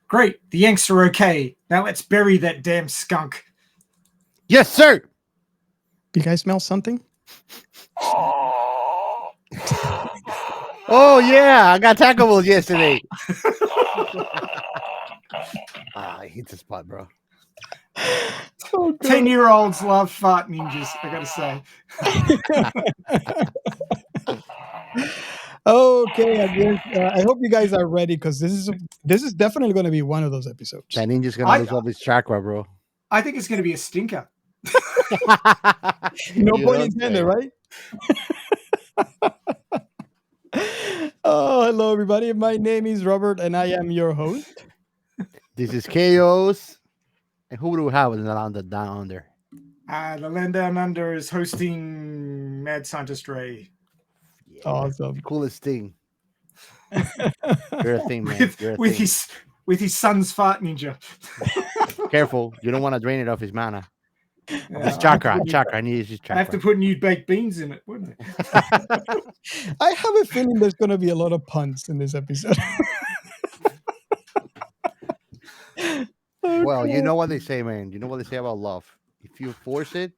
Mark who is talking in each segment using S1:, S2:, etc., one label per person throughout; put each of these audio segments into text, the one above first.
S1: Great. The Yanks are okay. Now let's bury that damn skunk.
S2: Yes, sir.
S3: You guys smell something?
S2: Oh yeah, I got tacos yesterday. I hit the spot, bro.
S1: 10-year-olds love fart ninjas, I gotta say.
S3: Okay, I hope you guys are ready because this is definitely going to be one of those episodes.
S2: That ninja's gonna lose all his chakra, bro.
S1: I think it's going to be a stinker.
S3: No point intended, right? Oh, hello everybody. My name is Robert, and I am your host.
S2: This is Chaos. And who do we have in the land down under?
S1: The land down under is hosting Mad Scientist Ray.
S2: Yeah,
S3: awesome,
S2: coolest thing. You're a thing, man.
S1: With his son's fart ninja.
S2: Careful, you don't want to drain it off his mana.
S1: Yeah,
S2: His chakra. I need his chakra.
S1: I have to put new baked beans in it, wouldn't I?
S3: I have a feeling there's going to be a lot of puns in this episode.
S2: Well, you know what they say, man. You know what they say about love. If you force it,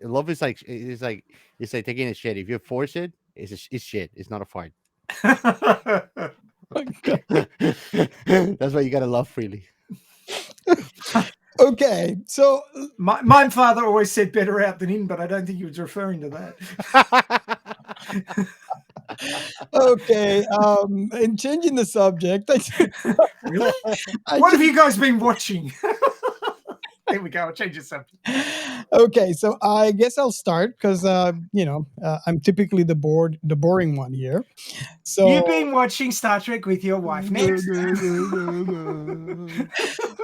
S2: love is like it's like taking a shit. If you force it, it's shit. It's not a fart. That's why you gotta love freely.
S3: Okay, so
S1: my father always said better out than in, but I don't think he was referring to that.
S3: Okay, and changing the subject.
S1: Really? What have you guys been watching? There we go. I'll change the subject.
S3: Okay, so I guess I'll start because I'm typically the boring one here. So
S1: you've been watching Star Trek with your wife. Next.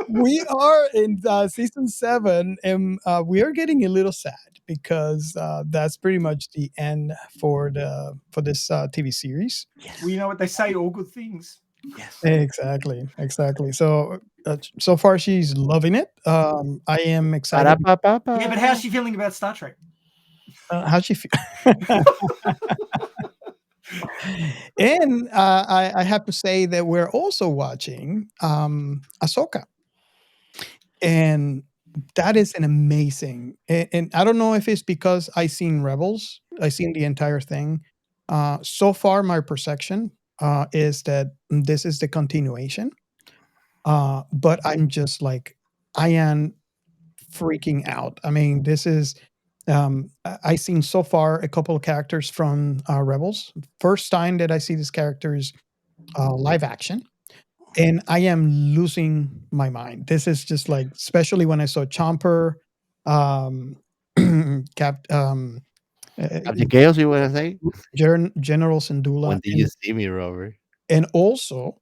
S3: We are in season 7, and we are getting a little sad because that's pretty much the end for this TV series.
S1: Yes. Well, you know what they say, all good things.
S3: Yes, exactly. So so far she's loving it. I am excited.
S1: Yeah, but how's she feeling about Star Trek?
S3: How's she feel? And I have to say that we're also watching Ahsoka. And that is an amazing, and I don't know if it's because I seen Rebels, I seen the entire thing. So far, my perception is that this is the continuation. But I'm just like, I am freaking out. I mean, this is, I seen so far a couple of characters from Rebels. First time that I see these characters live action. And I am losing my mind. This is just like, especially when I saw Chomper,
S2: Captain Chaos, you want to say?
S3: General Syndulla.
S2: When did you see me, Robert?
S3: And also,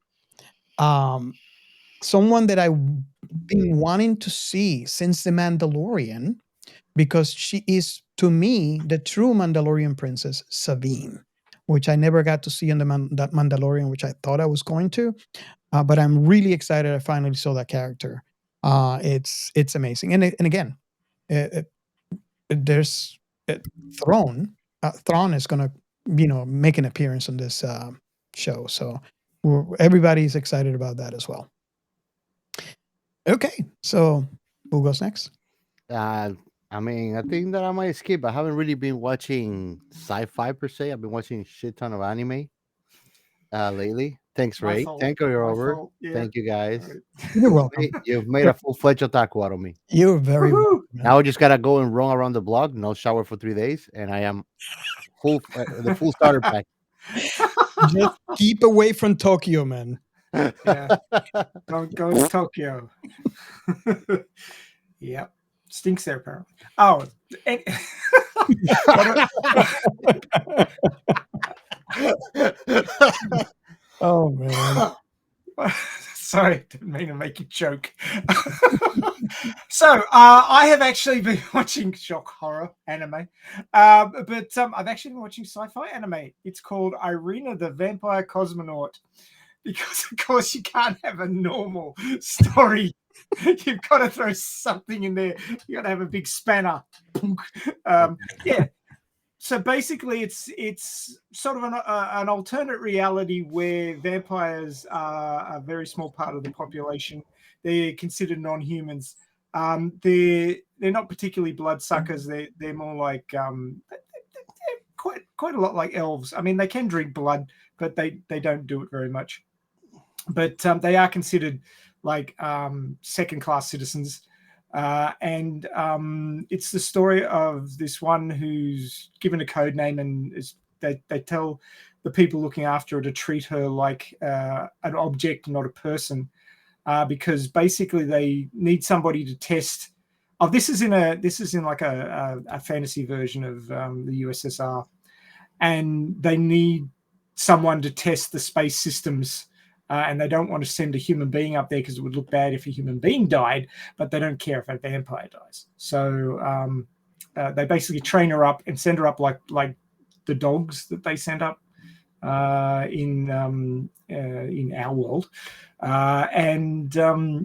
S3: someone that I've been wanting to see since The Mandalorian, because she is, to me, the true Mandalorian princess, Sabine, which I never got to see in that Mandalorian, which I thought I was going to. But I'm really excited I finally saw that character. It's amazing. And again, there's Thrawn. Thrawn is going to, make an appearance on this show. So everybody's excited about that as well. Okay, so who goes next?
S2: I mean, I think that I might skip. I haven't really been watching sci-fi per se. I've been watching a shit ton of anime lately. Thanks, Ray. Thank you, Robert. Yeah. Thank you, guys.
S3: You're welcome.
S2: You've made a full-fledged otaku out of me.
S3: You're very welcome.
S2: Now I just gotta go and roam around the block, no shower for 3 days, and I am the full starter pack.
S3: Just keep away from Tôkyô, man.
S1: Yeah. Don't go to Tôkyô. Yep. Stinks there, apparently. Oh.
S3: Oh, man.
S1: Sorry, didn't mean to make you choke. So, I have actually been watching shock horror anime, but I've actually been watching sci-fi anime. It's called Irina the Vampire Cosmonaut, because, of course, you can't have a normal story. You've got to throw something in there. You got to have a big spanner. Yeah. So basically, it's sort of an alternate reality where vampires are a very small part of the population. They're considered non-humans. They're not particularly bloodsuckers. They're more like they're quite a lot like elves. I mean, they can drink blood, but they don't do it very much. But they are considered like second-class citizens. And it's the story of this one who's given a code name, and they tell the people looking after her to treat her like an object, not a person, because basically they need somebody to test. Oh, this is in like a fantasy version of the USSR, and they need someone to test the space systems. And they don't want to send a human being up there because it would look bad if a human being died, but they don't care if a vampire dies. So they basically train her up and send her up like the dogs that they send up in our world.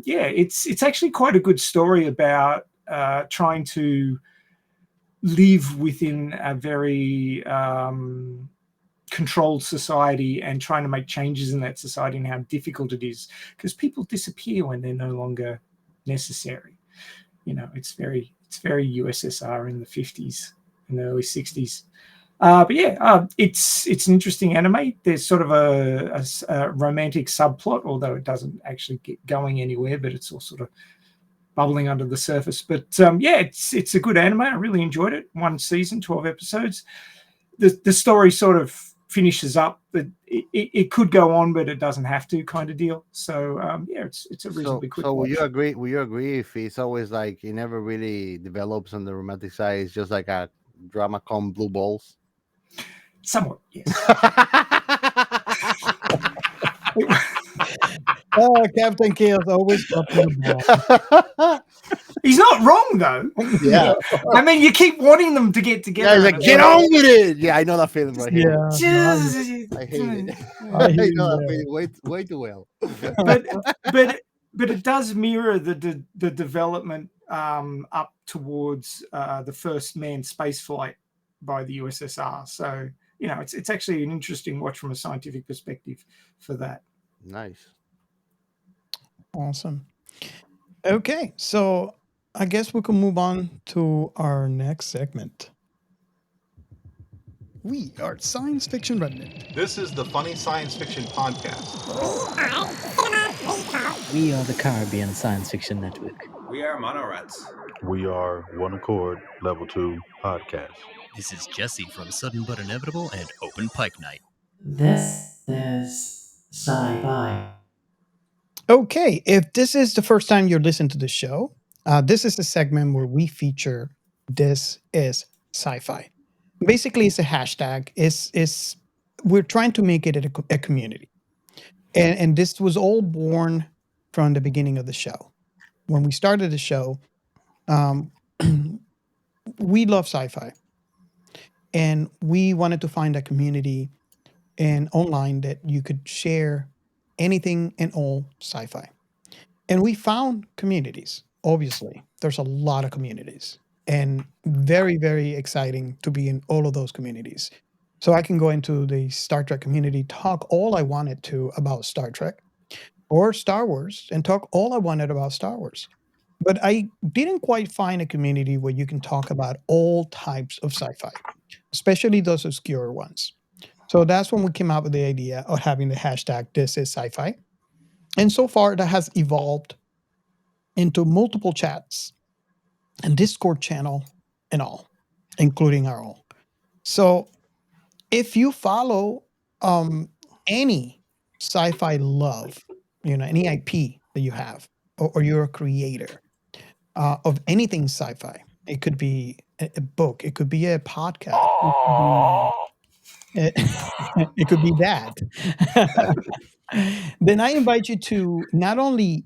S1: It's actually quite a good story about trying to live within a very controlled society and trying to make changes in that society, and how difficult it is because people disappear when they're no longer necessary. It's very USSR in the 50s and the early 60s. It's an interesting anime. There's sort of a romantic subplot, although it doesn't actually get going anywhere, but it's all sort of bubbling under the surface. But it's a good anime. I really enjoyed it. 1 season, 12 episodes. The story sort of finishes up, but it could go on, but it doesn't have to, kind of deal. So it's a reasonably quick.
S2: So will you agree if it's always like it never really develops on the romantic side? It's just like a drama come blue balls.
S1: Somewhat, yes.
S3: Captain Chaos always
S1: He's not wrong though.
S2: Yeah.
S1: I mean, you keep wanting them to get together.
S2: Yeah, he's like, get on with it. Yeah, I know that feeling right here.
S3: Yeah,
S2: I hate it. I know that feeling way too well.
S1: But it does mirror the development up towards the first manned space flight by the USSR. So it's actually an interesting watch from a scientific perspective for that.
S2: Nice.
S3: Awesome. Okay, so I guess we can move on to our next segment. We are Science Fiction Remnant.
S4: This is the Funny Science Fiction Podcast.
S5: We are the Caribbean Science Fiction Network.
S6: We are Monorats.
S7: We are One Accord Level 2 Podcast.
S8: This is Jesse from Sudden But Inevitable and Open Pike Night.
S9: This is SciFi.
S3: Okay, if this is the first time you're listening to the show, this is a segment where we feature This is Sci-Fi. Basically, it's a hashtag. We're trying to make it a community. And this was all born from the beginning of the show. When we started the show, we love sci-fi. And we wanted to find a community and online that you could share anything and all sci-fi. And we found communities. Obviously, there's a lot of communities, and very, very exciting to be in all of those communities. So I can go into the Star Trek community, talk all I wanted to about Star Trek or Star Wars, and talk all I wanted about Star Wars. But I didn't quite find a community where you can talk about all types of sci-fi, especially those obscure ones. So that's when we came up with the idea of having the hashtag This is Sci-Fi. And so far that has evolved into multiple chats and Discord channel and all, including our own. So if you follow any sci-fi love, any IP that you have, or you're a creator of anything sci-fi, it could be a book, it could be a podcast, it could be that. Then I invite you to not only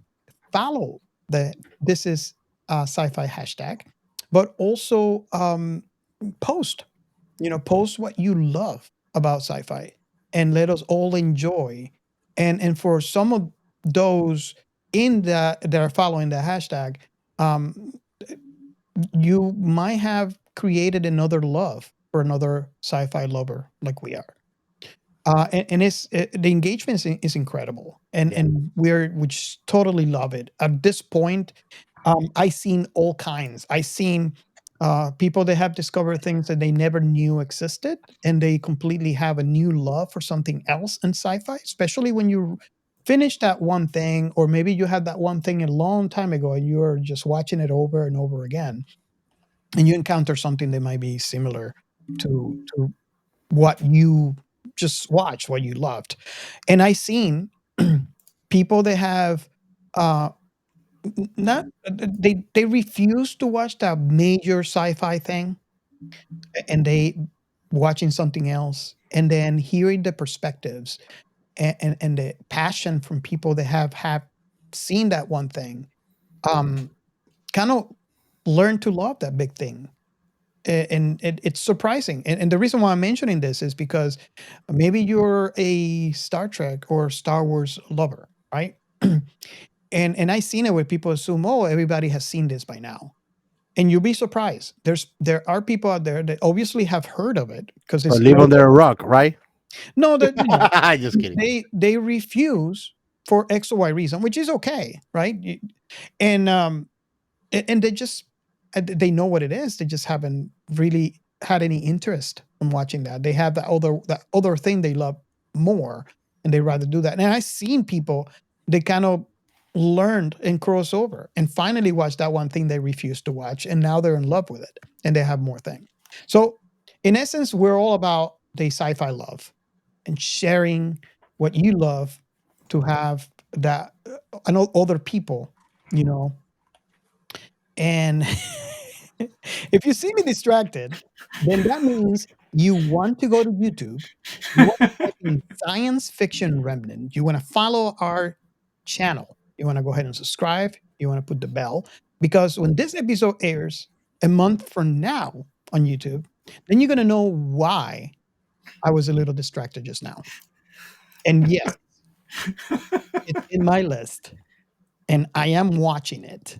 S3: follow the This is Sci-Fi hashtag, but also post what you love about sci-fi and let us all enjoy. And for some of those that are following the hashtag, you might have created another love for another sci-fi lover like we are. And the engagement is incredible, and we just totally love it. At this point, I seen all kinds. I seen people that have discovered things that they never knew existed, and they completely have a new love for something else in sci-fi. Especially when you finish that one thing, or maybe you had that one thing a long time ago, and you're just watching it over and over again, and you encounter something that might be similar to what you just watched, what you loved. And I seen people that have not they refuse to watch that major sci-fi thing, and they watching something else, and then hearing the perspectives and the passion from people that have seen that one thing, kind of learn to love that big thing. And it's surprising. And the reason why I'm mentioning this is because maybe you're a Star Trek or Star Wars lover, right? And I seen it where people assume, oh, everybody has seen this by now, and you'll be surprised. There are people out there that obviously have heard of it because
S2: Or
S3: it's
S2: live under a rock, right?
S3: no, that
S2: Just kidding.
S3: they refuse for X or Y reason, which is okay, right? And and they just they know what it is. They just haven't really had any interest in watching that. They have that other thing they love more, and they rather do that. And I've seen people they kind of learned and cross over and finally watch that one thing they refused to watch, and now they're in love with it, and they have more things. So, in essence, we're all about the sci-fi love and sharing what you love to have that I know other people, you know, and if you see me distracted, then that means you want to go to YouTube. You want to type in Science Fiction Remnant. You want to follow our channel. You want to go ahead and subscribe. You want to put the bell. Because when this episode airs a month from now on YouTube, then you're going to know why I was a little distracted just now. And yes, it's in my list. And I am watching it.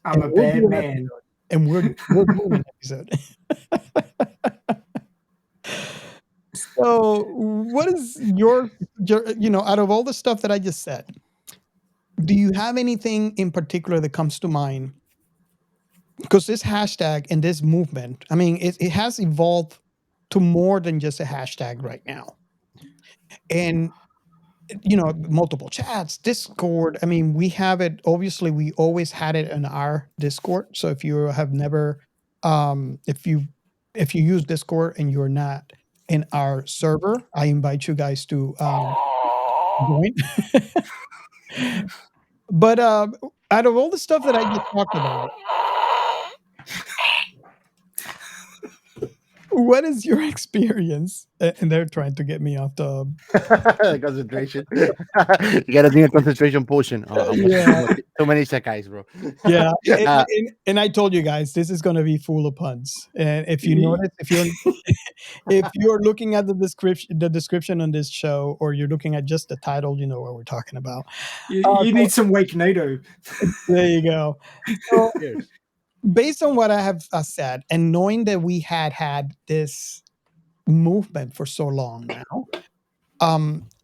S1: I'm a bad man.
S3: And we're doing an episode. So, what is your, out of all the stuff that I just said, do you have anything in particular that comes to mind? Because this hashtag and this movement, I mean, it has evolved to more than just a hashtag right now. And multiple chats, Discord. I mean, we have it. Obviously, we always had it in our Discord. So if you have never, if you use Discord and you're not in our server, I invite you guys to join. But out of all the stuff that I just talked about, what is your experience? And they're trying to get me off the
S2: concentration. You gotta drink a concentration potion.
S3: Yeah.
S2: Too many sekais, bro.
S3: Yeah. And I told you guys this is gonna be full of puns. And if you notice, if you're looking at the description on this show, or you're looking at just the title, you know what we're talking about.
S1: You need some Wake NATO.
S3: There you go. So, based on what I have said, and knowing that we had this movement for so long now,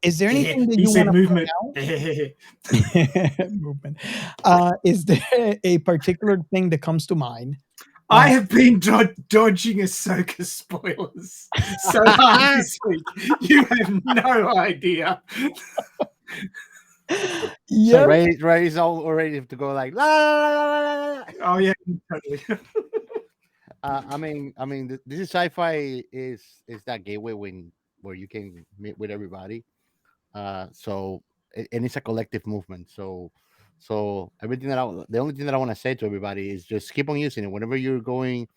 S3: is there anything that you want to
S1: movement?
S3: Movement. Is there a particular thing that comes to mind?
S1: I have been dodging Ahsoka spoilers so hard this week. You have no idea.
S2: Yeah. So Ray's all ready to go like la, la, la, la.
S1: Oh yeah, totally.
S2: I mean, this is sci-fi is that gateway where you can meet with everybody. So and it's a collective movement. So the only thing that I want to say to everybody is just keep on using it. Whenever you're going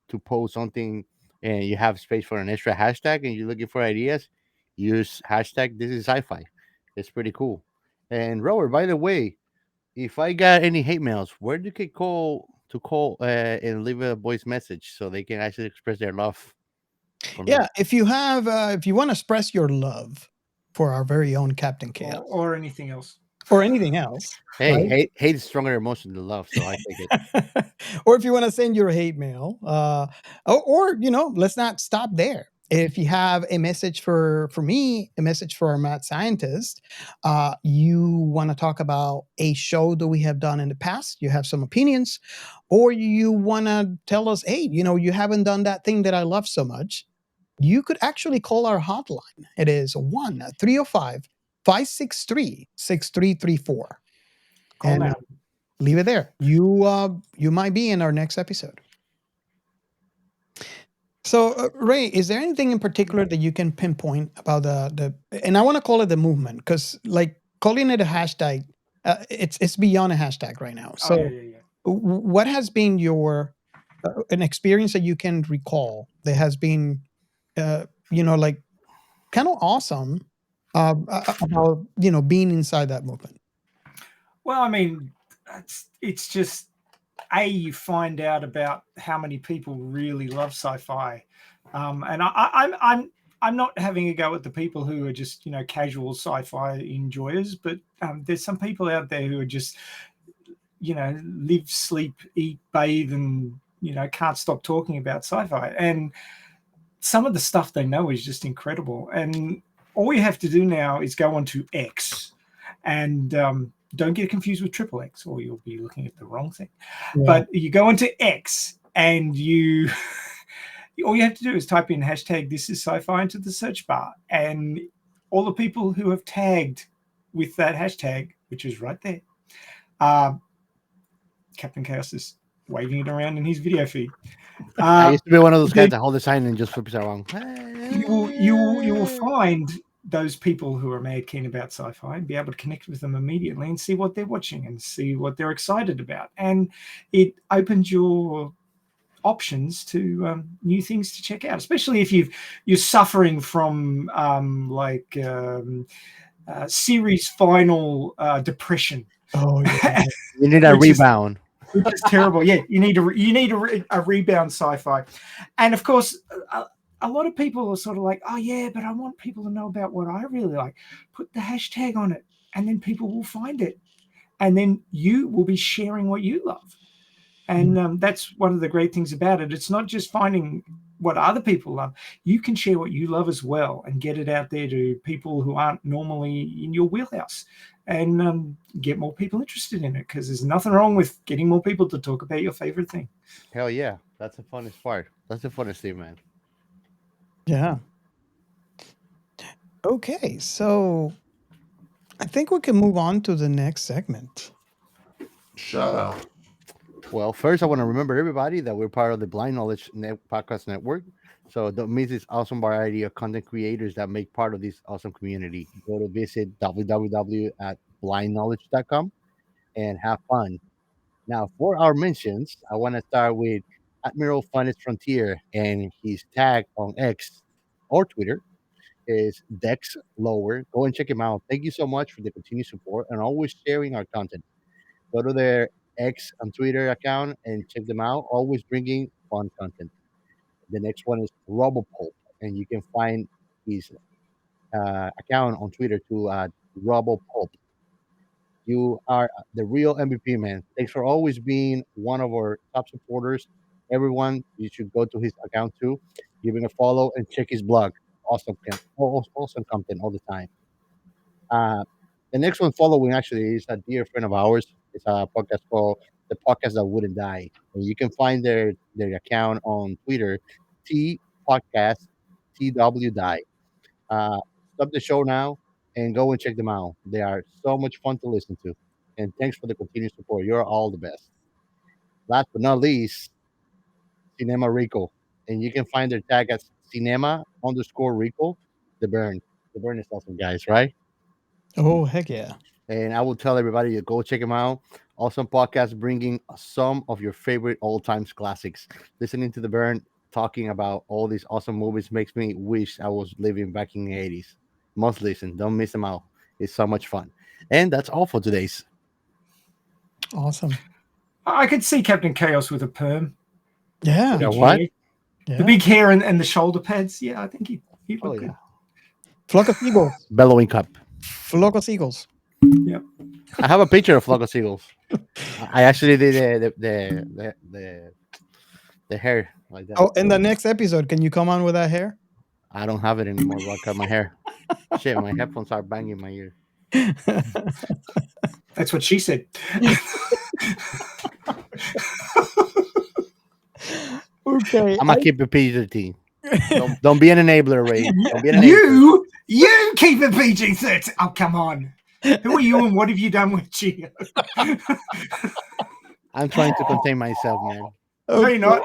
S2: to post something and you have space for an extra hashtag and you're looking for ideas, use hashtag this is sci-fi. It's pretty cool. And Robert, by the way, if I got any hate mails, where do you call and leave a voice message so they can actually express their love?
S3: Yeah, if you have, if you want to express your love for our very own Captain Chaos
S1: or anything else,
S3: or anything else.
S2: Hey,
S3: right?
S2: hate is stronger emotion than love, so I take it.
S3: Or if you want to send your hate mail, or let's not stop there. If you have a message for me, a message for our mad scientist, you want to talk about a show that we have done in the past, you have some opinions, or you want to tell us, hey, you haven't done that thing that I love so much, you could actually call our hotline. It is 1-305-563-6334.
S1: Call
S3: And
S1: now.
S3: leave it there. You might be in our next episode. So, Ray, is there anything in particular that you can pinpoint about the and I want to call it the movement, because like calling it a hashtag, it's beyond a hashtag right now. So,
S1: yeah.
S3: what has been your an experience that you can recall that has been, like kind of awesome about being inside that movement?
S1: Well, I mean, it's just you find out about how many people really love sci-fi, and I'm not having a go at the people who are just casual sci-fi enjoyers, but there's some people out there who are just live, sleep, eat, bathe, and can't stop talking about sci-fi, and some of the stuff they know is just incredible. And all you have to do now is go onto X, and don't get confused with XXX, or you'll be looking at the wrong thing. Yeah. But you go into X, and all you have to do is type in hashtag this is sci-fi into the search bar, and all the people who have tagged with that hashtag, which is right there, Captain Chaos is waving it around in his video feed.
S2: I used to be one of those guys that hold the sign and just flips it around.
S1: You will find those people who are mad keen about sci-fi and be able to connect with them immediately and see what they're watching and see what they're excited about. And it opens your options to new things to check out, especially if you're suffering from series final depression.
S3: Oh, yeah.
S2: You need a rebound.
S1: Which is terrible. Yeah, you need a rebound sci-fi. And of course, a lot of people are sort of like, oh yeah, but I want people to know about what I really like. Put the hashtag on it, and then people will find it, and then you will be sharing what you love. And that's one of the great things about it. It's not just finding what other people love. You can share what you love as well and get it out there to people who aren't normally in your wheelhouse, and get more people interested in it, because there's nothing wrong with getting more people to talk about your favorite thing.
S2: Hell yeah. That's the funnest part. That's the funnest thing, man.
S3: Yeah. Okay, so I think we can move on to the next segment.
S4: Shout out.
S2: Well, first, I want to remember everybody that we're part of the Blind Knowledge Podcast Network. So don't miss this awesome variety of content creators that make part of this awesome community. Go to visit www.blindknowledge.com and have fun. Now, for our mentions, I want to start with Admiral Funnest Frontier, and his tag on X or Twitter is Dex Lower. Go and check him out. Thank you so much for the continued support and always sharing our content. Go to their X and Twitter account and check them out. Always bringing fun content. The next one is RoboPulp, and you can find his account on Twitter too at RoboPulp. You are the real MVP, man. Thanks for always being one of our top supporters. Everyone, you should go to his account too, give him a follow, and check his blog. Awesome content all the time. The next one following actually is a dear friend of ours. It's a podcast called The Podcast That Wouldn't Die. And you can find their account on Twitter, T Podcast TW Die. Stop the show now and go and check them out. They are so much fun to listen to. And thanks for the continued support. You're all the best. Last but not least, Cinema Rico. And you can find their tag at cinema_Rico. The Burn. The Burn is awesome, guys, right?
S3: Oh, heck yeah.
S2: And I will tell everybody to go check them out. Awesome podcast bringing some of your favorite old times classics. Listening to The Burn, talking about all these awesome movies makes me wish I was living back in the 80s. Must listen. Don't miss them out. It's so much fun. And that's all for today's.
S3: Awesome.
S1: I could see Captain Chaos with a perm.
S3: Yeah.
S2: You know what?
S3: Yeah.
S1: The big hair and the shoulder pads. Yeah, I think he'd look good.
S3: Flock of Eagles.
S2: Bellowing Cup.
S3: Flock of Eagles.
S1: Yep.
S2: I have a picture of flock of seagulls. I actually did the hair like that.
S3: Oh, in the next episode, can you come on with that hair?
S2: I don't have it anymore. I cut my hair. Shit, my headphones are banging my ear.
S1: That's what she said.
S3: Okay.
S2: I'm gonna keep it PG-13. Don't be an enabler, Ray. Don't be an enabler.
S1: You keep it PG-13. Oh, come on. Who are you and what have you done with Gio?
S2: I'm trying to contain myself, man.
S1: No, you're not.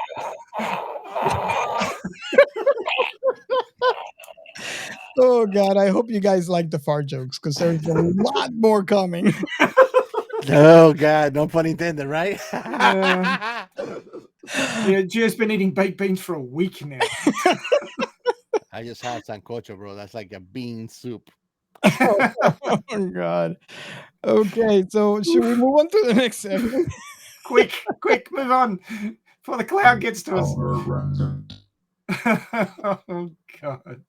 S3: Oh God, I hope you guys like the fart jokes because there's a lot more coming.
S2: Oh God, no pun intended, right?
S1: Yeah, Gio's been eating baked beans for a week now.
S2: I just had sancocho, bro. That's like a bean soup.
S3: Oh God. Okay, so should we move on to the next segment?
S1: Quick, move on before the cloud gets to us. Oh God.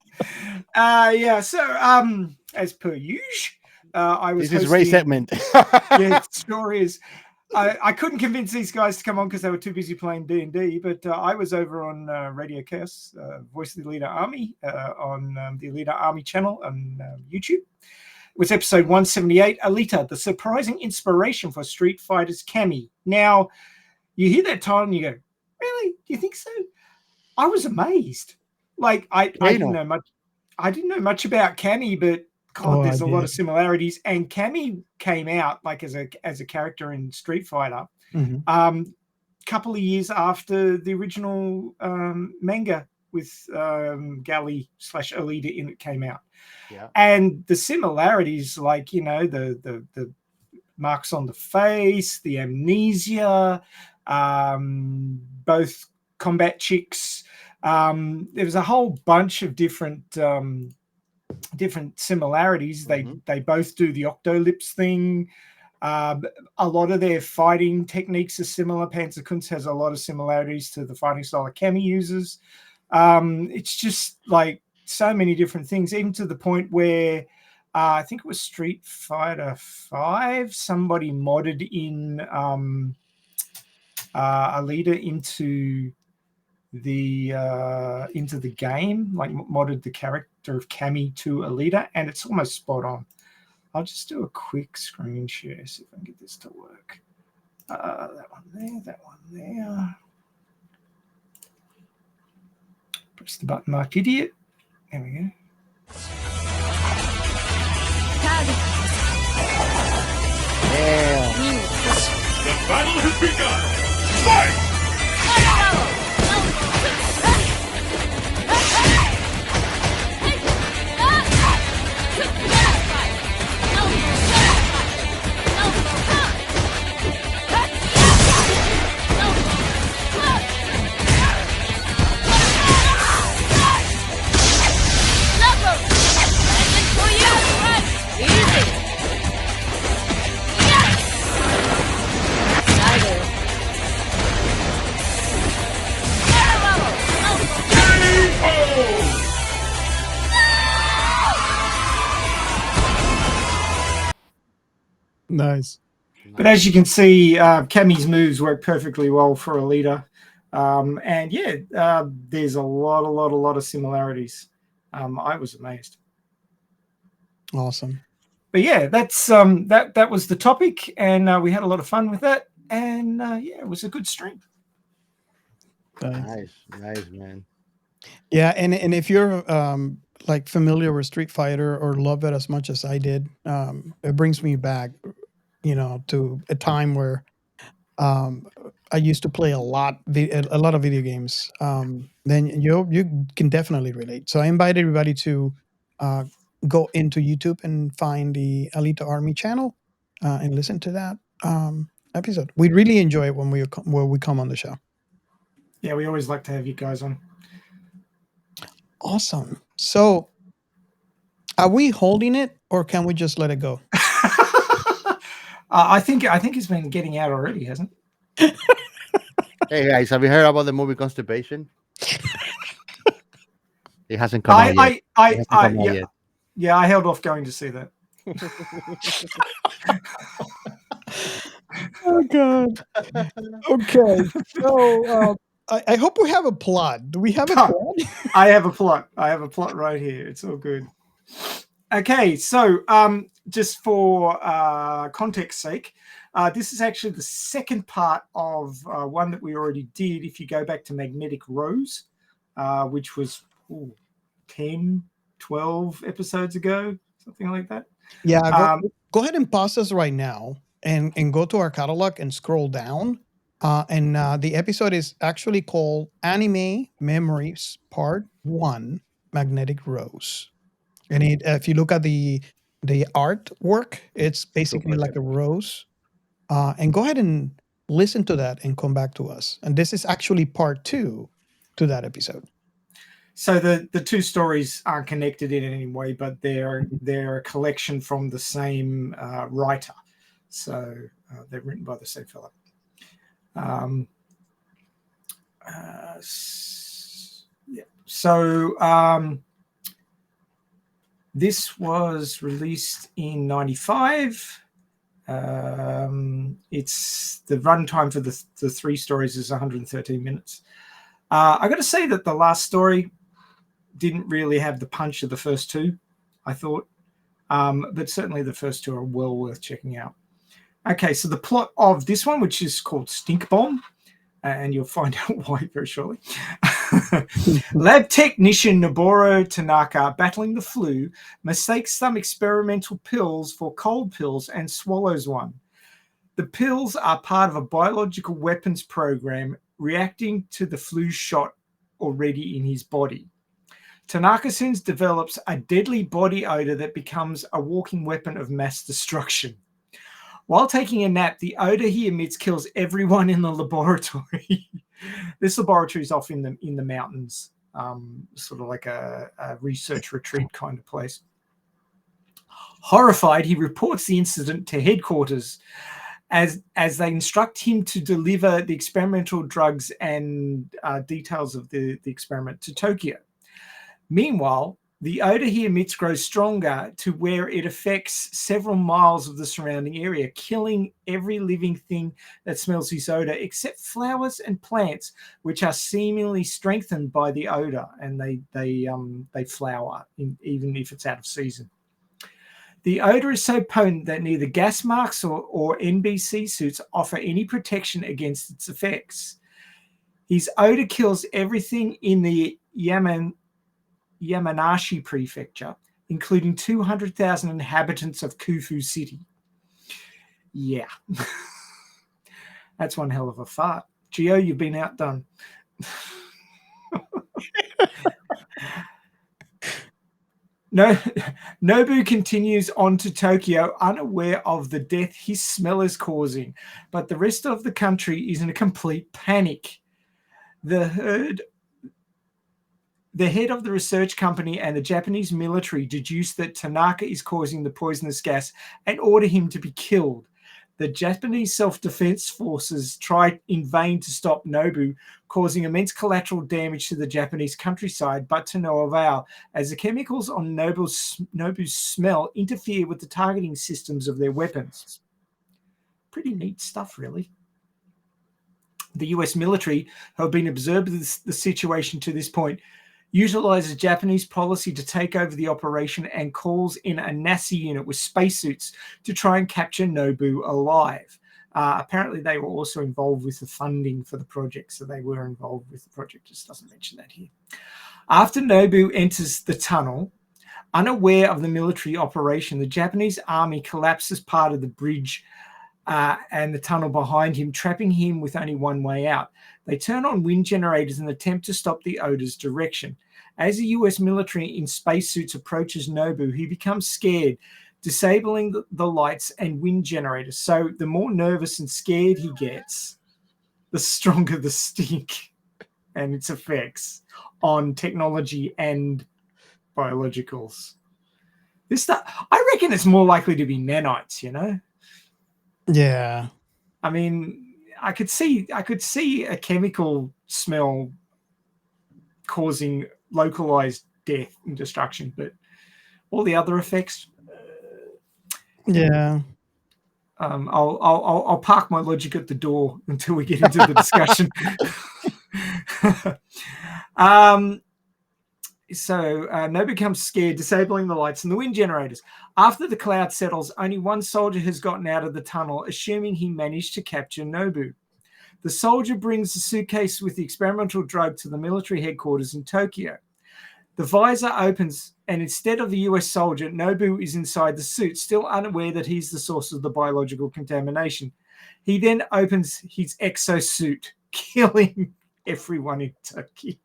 S1: Yeah. So, as per usual, I was.
S2: This is Ray's segment.
S1: Yeah, it sure is. I couldn't convince these guys to come on because they were too busy playing D&D, but I was over on Radio Chaos, Voice of the Elite Army, on the Elite Army channel on YouTube. It was episode 178, Alita, the surprising inspiration for Street Fighter's Cammy. Now, you hear that title and you go, really? Do you think so? I was amazed. Like, I didn't know much. I didn't know much about Cammy, but God, there's a lot of similarities. And Cammy came out like as a character in Street Fighter, couple of years after the original manga with Gally/Alita in it came out. Yeah. And the similarities, like, you know, the marks on the face, the amnesia, both combat chicks. There was a whole bunch of different similarities. They both do the octolips thing. A lot of their fighting techniques are similar. Panzer Kunz has a lot of similarities to the fighting style that Cammy uses. It's just like so many different things, even to the point where I think it was Street Fighter 5. Somebody modded in Alita into the game, like modded the character of Cammy to Alita, and it's almost spot on. I'll just do a quick screen share, see if I can get this to work. That one there. Press the button like idiot. There we go.
S2: Yeah.
S6: The battle has begun. Fight!
S3: Nice.
S1: But as you can see, Cammy's moves work perfectly well for Alita. And yeah, there's a lot of similarities. I was amazed.
S3: Awesome.
S1: But yeah, that's that was the topic, and we had a lot of fun with that. And yeah, it was a good stream.
S2: Nice, man.
S3: Yeah, and if you're like familiar with Street Fighter or love it as much as I did, it brings me back, you know, to a time where I used to play a lot of video games. Then you can definitely relate. So I invite everybody to go into YouTube and find the Alita Army channel and listen to that episode. We really enjoy it when we come on the show.
S1: Yeah, we always like to have you guys on.
S3: Awesome. So, are we holding it, or can we just let it go?
S1: I think it's been getting out already, hasn't it?
S2: Hey guys, have you heard about the movie Constipation? It hasn't come out yet.
S1: Yeah, I held off going to see that.
S3: Oh God. Okay, so I hope we have a plot. Do we have a plot?
S1: I have a plot. I have a plot right here. It's all good. Okay, so just for context sake, this is actually the second part of one that we already did. If you go back to Magnetic Rose, which was 10, 12 episodes ago, something like that.
S3: Yeah, go ahead and pause us right now and go to our catalog and scroll down. And the episode is actually called Anime Memories Part 1, Magnetic Rose. And if you look at the artwork, it's basically like a rose. And go ahead and listen to that and come back to us. And this is actually part 2 to that episode.
S1: So the two stories aren't connected in any way, but they're a collection from the same writer. So they're written by the same fellow. Yeah. So this was released in 95. It's the runtime for the 3 stories is 113 minutes. I got to say that the last story didn't really have the punch of the first 2, I thought. But certainly the first 2 are well worth checking out. Okay, so the plot of this one, which is called Stink Bomb, and you'll find out why very shortly. Lab technician Noboru Tanaka, battling the flu, mistakes some experimental pills for cold pills and swallows one. The pills are part of a biological weapons program reacting to the flu shot already in his body. Tanaka soon develops a deadly body odor that becomes a walking weapon of mass destruction. While taking a nap, the odor he emits kills everyone in the laboratory. This laboratory is off in the mountains, sort of like a research retreat kind of place. Horrified, he reports the incident to headquarters as they instruct him to deliver the experimental drugs and details of the experiment to Tôkyô. Meanwhile, the odor he emits grows stronger to where it affects several miles of the surrounding area, killing every living thing that smells his odor, except flowers and plants, which are seemingly strengthened by the odor, and they flower even if it's out of season. The odor is so potent that neither gas masks or NBC suits offer any protection against its effects. His odor kills everything in the Yamanashi prefecture, including 200,000 inhabitants of Kufu City. Yeah. That's one hell of a fart. Gio, you've been outdone. Nobu continues on to Tôkyô, unaware of the death his smell is causing, but the rest of the country is in a complete panic. The head of the research company and the Japanese military deduce that Tanaka is causing the poisonous gas and order him to be killed. The Japanese self-defense forces try in vain to stop Nobu, causing immense collateral damage to the Japanese countryside, but to no avail, as the chemicals on Nobu's smell interfere with the targeting systems of their weapons. Pretty neat stuff, really. The US military, who have been observing the situation to this point, utilizes Japanese policy to take over the operation and calls in a NASA unit with spacesuits to try and capture Nobu alive. Apparently, they were also involved with the funding for the project, so they were involved with the project. Just doesn't mention that here. After Nobu enters the tunnel, unaware of the military operation, the Japanese army collapses part of the bridge and the tunnel behind him, trapping him with only one way out. They turn on wind generators and attempt to stop the odor's direction. As the US military in spacesuits approaches Nobu, he becomes scared, disabling the lights and wind generators. So the more nervous and scared he gets, the stronger the stink and its effects on technology and biologicals. This stuff, I reckon it's more likely to be nanites, you know?
S3: Yeah.
S1: I mean, I could see a chemical smell causing localized death and destruction, but all the other effects,
S3: Yeah.
S1: I'll park my logic at the door until we get into the discussion. So Nobu becomes scared, disabling the lights and the wind generators. After the cloud settles, only one soldier has gotten out of the tunnel, assuming he managed to capture Nobu. The soldier brings the suitcase with the experimental drug to the military headquarters in Tôkyô. The visor opens, and instead of the US soldier, Nobu is inside the suit, still unaware that he's the source of the biological contamination. He then opens his exosuit, killing everyone in Tôkyô.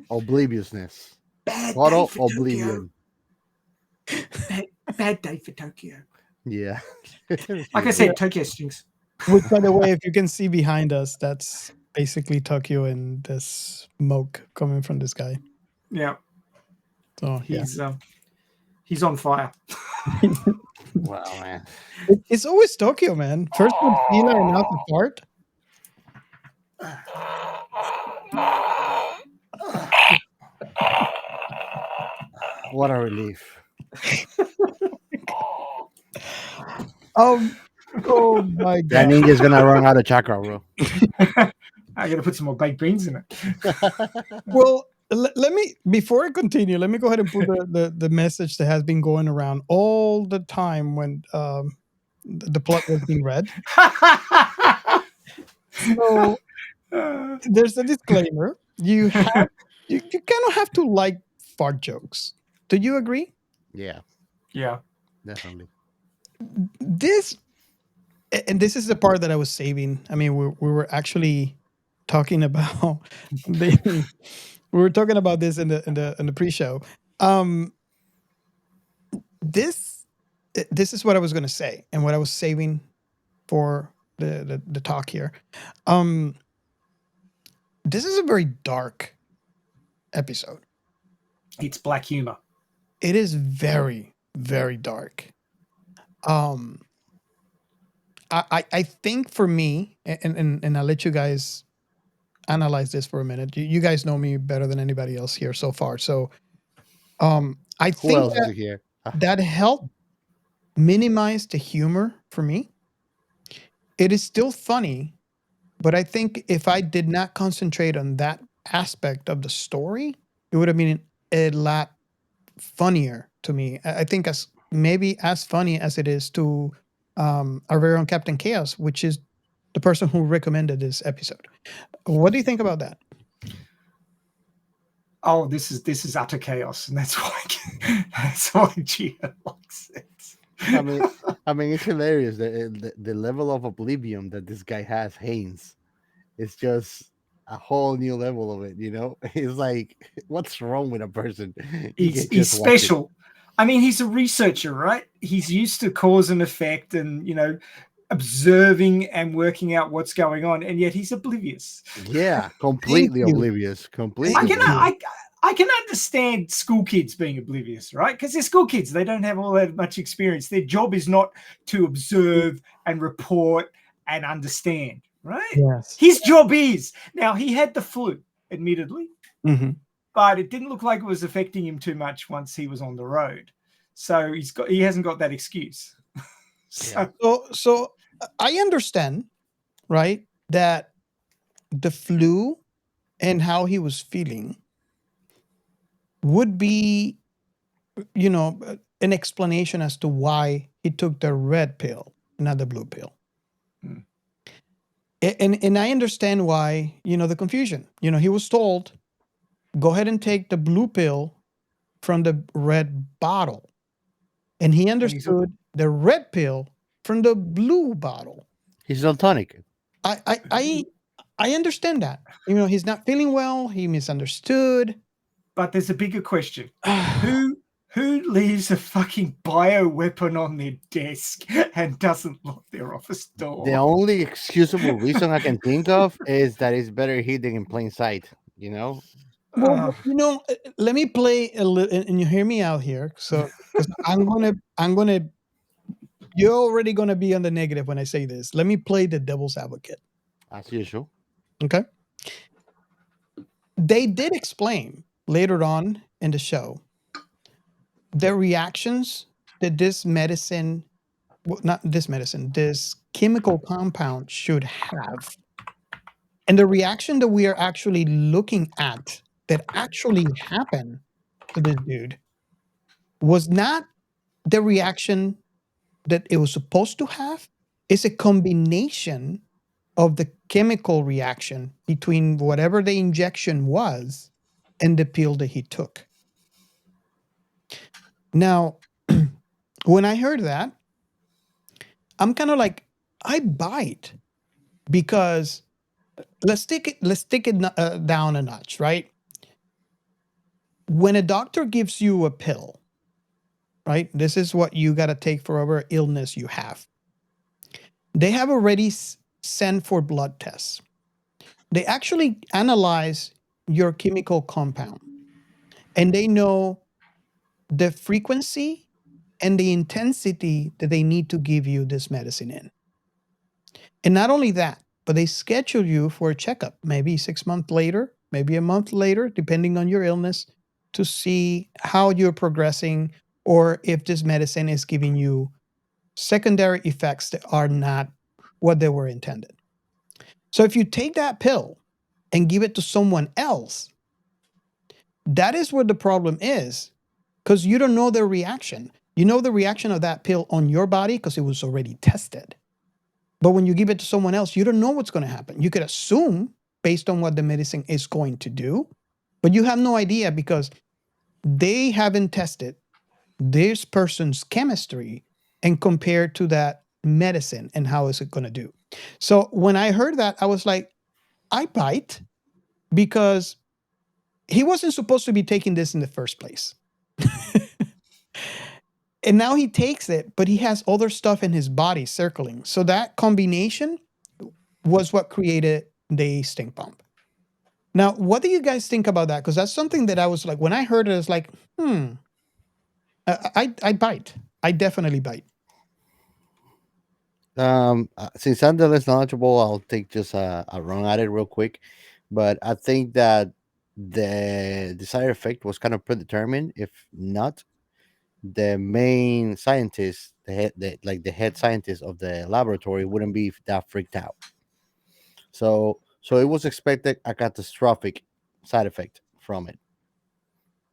S2: Obliviousness.
S1: Bad
S2: Total
S1: day for
S2: oblivion.
S1: Tôkyô. Bad day for Tôkyô.
S2: Yeah.
S1: Like I said, Tôkyô stinks.
S3: Which, by the way, if you can see behind us, that's basically Tôkyô and the smoke coming from this guy.
S1: Yeah.
S3: So
S1: he's on fire.
S2: Wow, man.
S3: It's always Tôkyô, man. First Godzilla and now the part.
S2: What a relief.
S3: Oh my god.
S2: That ninja's gonna run out of chakra, bro.
S1: I gotta put some more baked beans in it.
S3: Well, let me, before I continue, let me go ahead and put the message that has been going around all the time when the plot was being read. So there's a disclaimer. You kind of have to like fart jokes. Do you agree?
S2: Yeah.
S1: Yeah.
S2: Definitely.
S3: This is the part that I was saving. I mean, we were actually talking about we were talking about this in the pre-show. This is what I was going to say and what I was saving for the talk here. This is a very dark episode.
S1: It's black humor.
S3: It is very, very dark. I think for me, and I'll let you guys analyze this for a minute. You guys know me better than anybody else here so far. So I think
S2: else is here?
S3: that helped minimize the humor for me. It is still funny, but I think if I did not concentrate on that aspect of the story, it would have been a lot funnier to me. I think maybe as funny as it is to our very own Captain Chaos, which is the person who recommended this episode. What do you think about that?
S1: Oh, this is utter chaos, and that's why Gio likes it.
S2: I mean, it's hilarious. The level of oblivion that this guy has, Haynes, is just a whole new level of it. You know, it's like, what's wrong with a person?
S1: He's special. I mean, he's a researcher, right? He's used to cause and effect, and observing and working out what's going on, and yet he's oblivious.
S2: Yeah, completely oblivious. Completely.
S1: I can understand school kids being oblivious, right? Because they're school kids. They don't have all that much experience. Their job is not to observe and report and understand, right?
S3: Yes.
S1: His job is. Now, he had the flu, admittedly,
S3: but
S1: it didn't look like it was affecting him too much once he was on the road. So he hasn't got that excuse.
S3: So I understand, right, that the flu and how he was feeling would be, an explanation as to why he took the red pill, not the blue pill. And I understand why, the confusion. He was told, go ahead and take the blue pill from the red bottle. And he understood the red pill from the blue bottle.
S2: He's daltonic.
S3: I understand that. He's not feeling well. He misunderstood.
S1: But there's a bigger question. Who leaves a fucking bioweapon on their desk and doesn't lock their office door?
S2: The only excusable reason I can think of is that it's better hidden in plain sight,
S3: Well, let me play a little, and you hear me out here. So I'm gonna. You're already gonna be on the negative when I say this. Let me play the devil's advocate.
S2: As usual.
S3: Okay. They did explain later on in the show their reactions that this medicine, well, not this medicine, this chemical compound should have. And the reaction that we are actually looking at that actually happened to this dude was not the reaction that it was supposed to have. It's a combination of the chemical reaction between whatever the injection was and the pill that he took. Now, when I heard that, I'm kind of like, I bite, because let's take it down a notch, right? When a doctor gives you a pill, right? This is what you got to take for whatever illness you have. They have already sent for blood tests. They actually analyze your chemical compound, and they know the frequency and the intensity that they need to give you this medicine in. And not only that, but they schedule you for a checkup, maybe 6 months later, maybe a month later, depending on your illness, to see how you're progressing, or if this medicine is giving you secondary effects that are not what they were intended. So if you take that pill and give it to someone else, that is where the problem is, because you don't know their reaction. You know the reaction of that pill on your body because it was already tested. But when you give it to someone else, you don't know what's going to happen. You could assume based on what the medicine is going to do, but you have no idea because they haven't tested this person's chemistry and compared to that medicine and how is it going to do. So when I heard that, I was like, I bite, because he wasn't supposed to be taking this in the first place. And now he takes it, but he has other stuff in his body circling. So that combination was what created the stink bump. Now, what do you guys think about that? Because that's something that I was like, when I heard it, I was like, I bite. I definitely bite.
S2: Since I'm the less knowledgeable, I'll take just a run at it real quick. But I think that the side effect was kind of predetermined. If not, the main scientist, the head scientist of the laboratory, wouldn't be that freaked out. So it was expected a catastrophic side effect from it,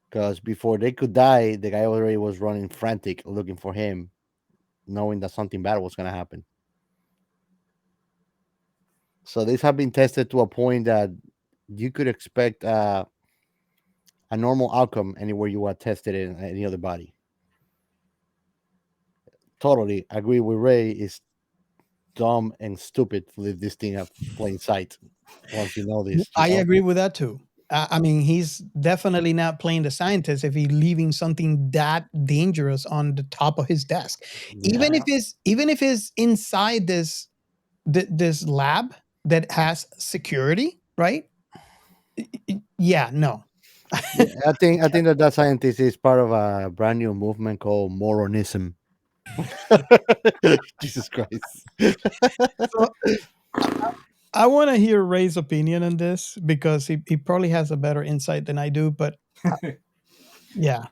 S2: because before they could die, the guy already was running frantic looking for him, knowing that something bad was going to happen. So these have been tested to a point that you could expect a normal outcome anywhere you are tested in any other body. Totally agree with Ray. It's dumb and stupid to leave this thing at plain sight. Once you know this,
S3: I agree with that too. I mean, he's definitely not playing the scientist if he's leaving something that dangerous on the top of his desk.
S2: Yeah.
S3: Even if it's inside this lab that has security, right? Yeah, no.
S2: Yeah, I think that scientist is part of a brand new movement called Moronism. Jesus Christ.
S3: So, I want to hear Ray's opinion on this, because he probably has a better insight than I do, but yeah.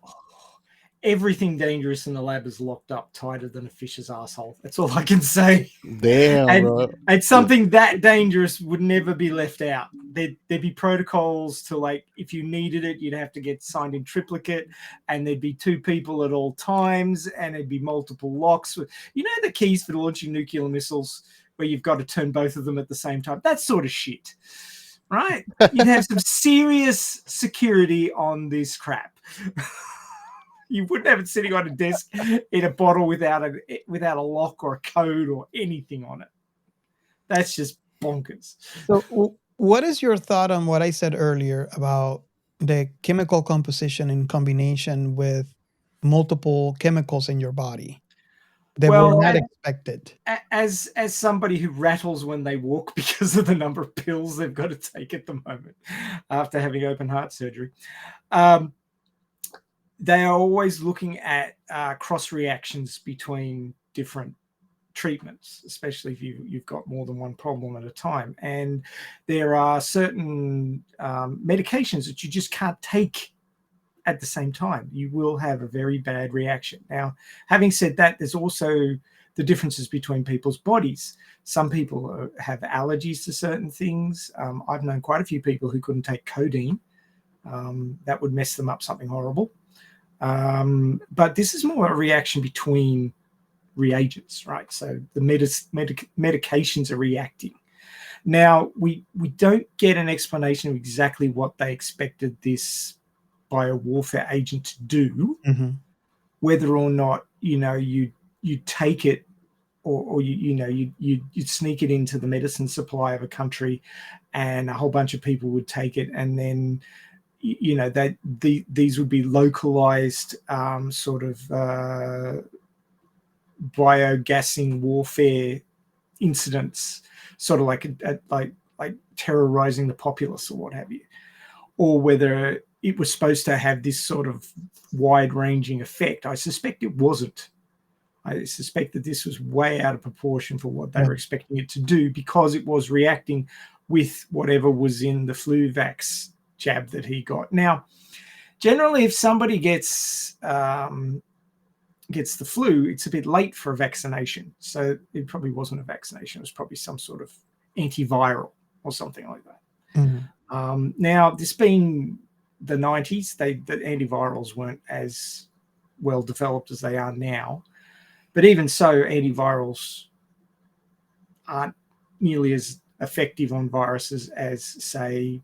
S1: Everything dangerous in the lab is locked up tighter than a fish's asshole. That's all I can say.
S2: Damn, bro.
S1: And something that dangerous would never be left out. There'd be protocols to, like, if you needed it, you'd have to get signed in triplicate, and there'd be 2 people at all times, and there'd be multiple locks. You know the keys for launching nuclear missiles, where you've got to turn both of them at the same time? That sort of shit, right? You'd have some serious security on this crap. You wouldn't have it sitting on a desk in a bottle without a lock or a code or anything on it. That's just bonkers.
S3: So what is your thought on what I said earlier about the chemical composition in combination with multiple chemicals in your body that were not expected?
S1: As somebody who rattles when they walk because of the number of pills they've got to take at the moment after having open heart surgery, they are always looking at cross reactions between different treatments, especially if you've got more than one problem at a time. And there are certain medications that you just can't take at the same time. You will have a very bad reaction. Now, having said that, there's also the differences between people's bodies. Some people have allergies to certain things. I've known quite a few people who couldn't take codeine. That would mess them up something horrible. But this is more a reaction between reagents, right? So the medications are reacting. Now, we don't get an explanation of exactly what they expected this biowarfare agent to do, whether or not, you take it or you'd sneak it into the medicine supply of a country and a whole bunch of people would take it, and then these would be localized sort of biogassing warfare incidents, sort of like terrorizing the populace or what have you, or whether it was supposed to have this sort of wide-ranging effect. I suspect it wasn't. I suspect that this was way out of proportion for what they were expecting it to do, because it was reacting with whatever was in the flu vax jab that he got. Now, generally, if somebody gets the flu, it's a bit late for a vaccination. So it probably wasn't a vaccination. It was probably some sort of antiviral or something like that. Now, this being the 90s, the antivirals weren't as well developed as they are now. But even so, antivirals aren't nearly as effective on viruses as, say,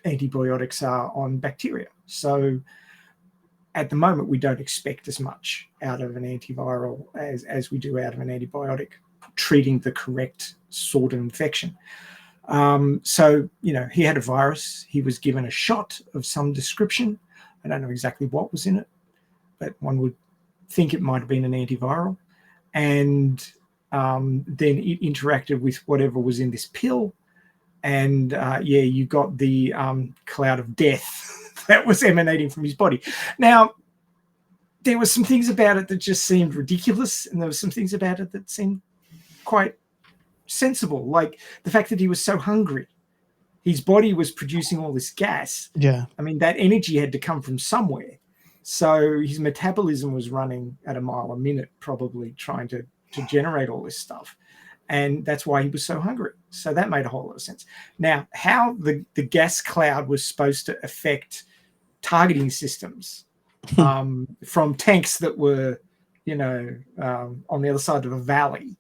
S1: antibiotics are on bacteria. So at the moment, we don't expect as much out of an antiviral as we do out of an antibiotic, treating the correct sort of infection. So, he had a virus. He was given a shot of some description. I don't know exactly what was in it, but one would think it might have been an antiviral. And then it interacted with whatever was in this pill. And, you got the cloud of death that was emanating from his body. Now, there were some things about it that just seemed ridiculous, and there were some things about it that seemed quite sensible, like the fact that he was so hungry. His body was producing all this gas.
S3: Yeah.
S1: I mean, that energy had to come from somewhere. So his metabolism was running at a mile a minute, probably trying to generate all this stuff. And that's why he was so hungry. So that made a whole lot of sense. Now, how the gas cloud was supposed to affect targeting systems from tanks that were, on the other side of a valley.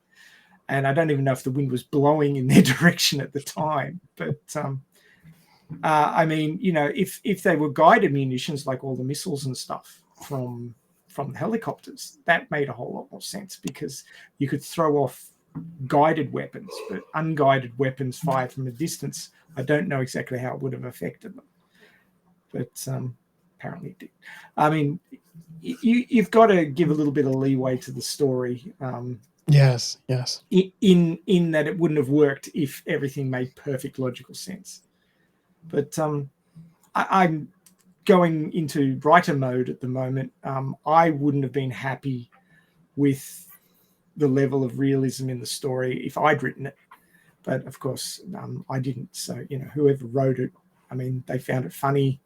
S1: And I don't even know if the wind was blowing in their direction at the time. But, I mean, if they were guided munitions, like all the missiles and stuff from the helicopters, that made a whole lot more sense, because you could throw off guided weapons, but unguided weapons fired from a distance, I don't know exactly how it would have affected them. But apparently it did. I mean, you've got to give a little bit of leeway to the story.
S3: Yes.
S1: In that it wouldn't have worked if everything made perfect logical sense. But I'm going into writer mode at the moment. I wouldn't have been happy with the level of realism in the story if I'd written it. But of course, I didn't. So, whoever wrote it, I mean, they found it funny,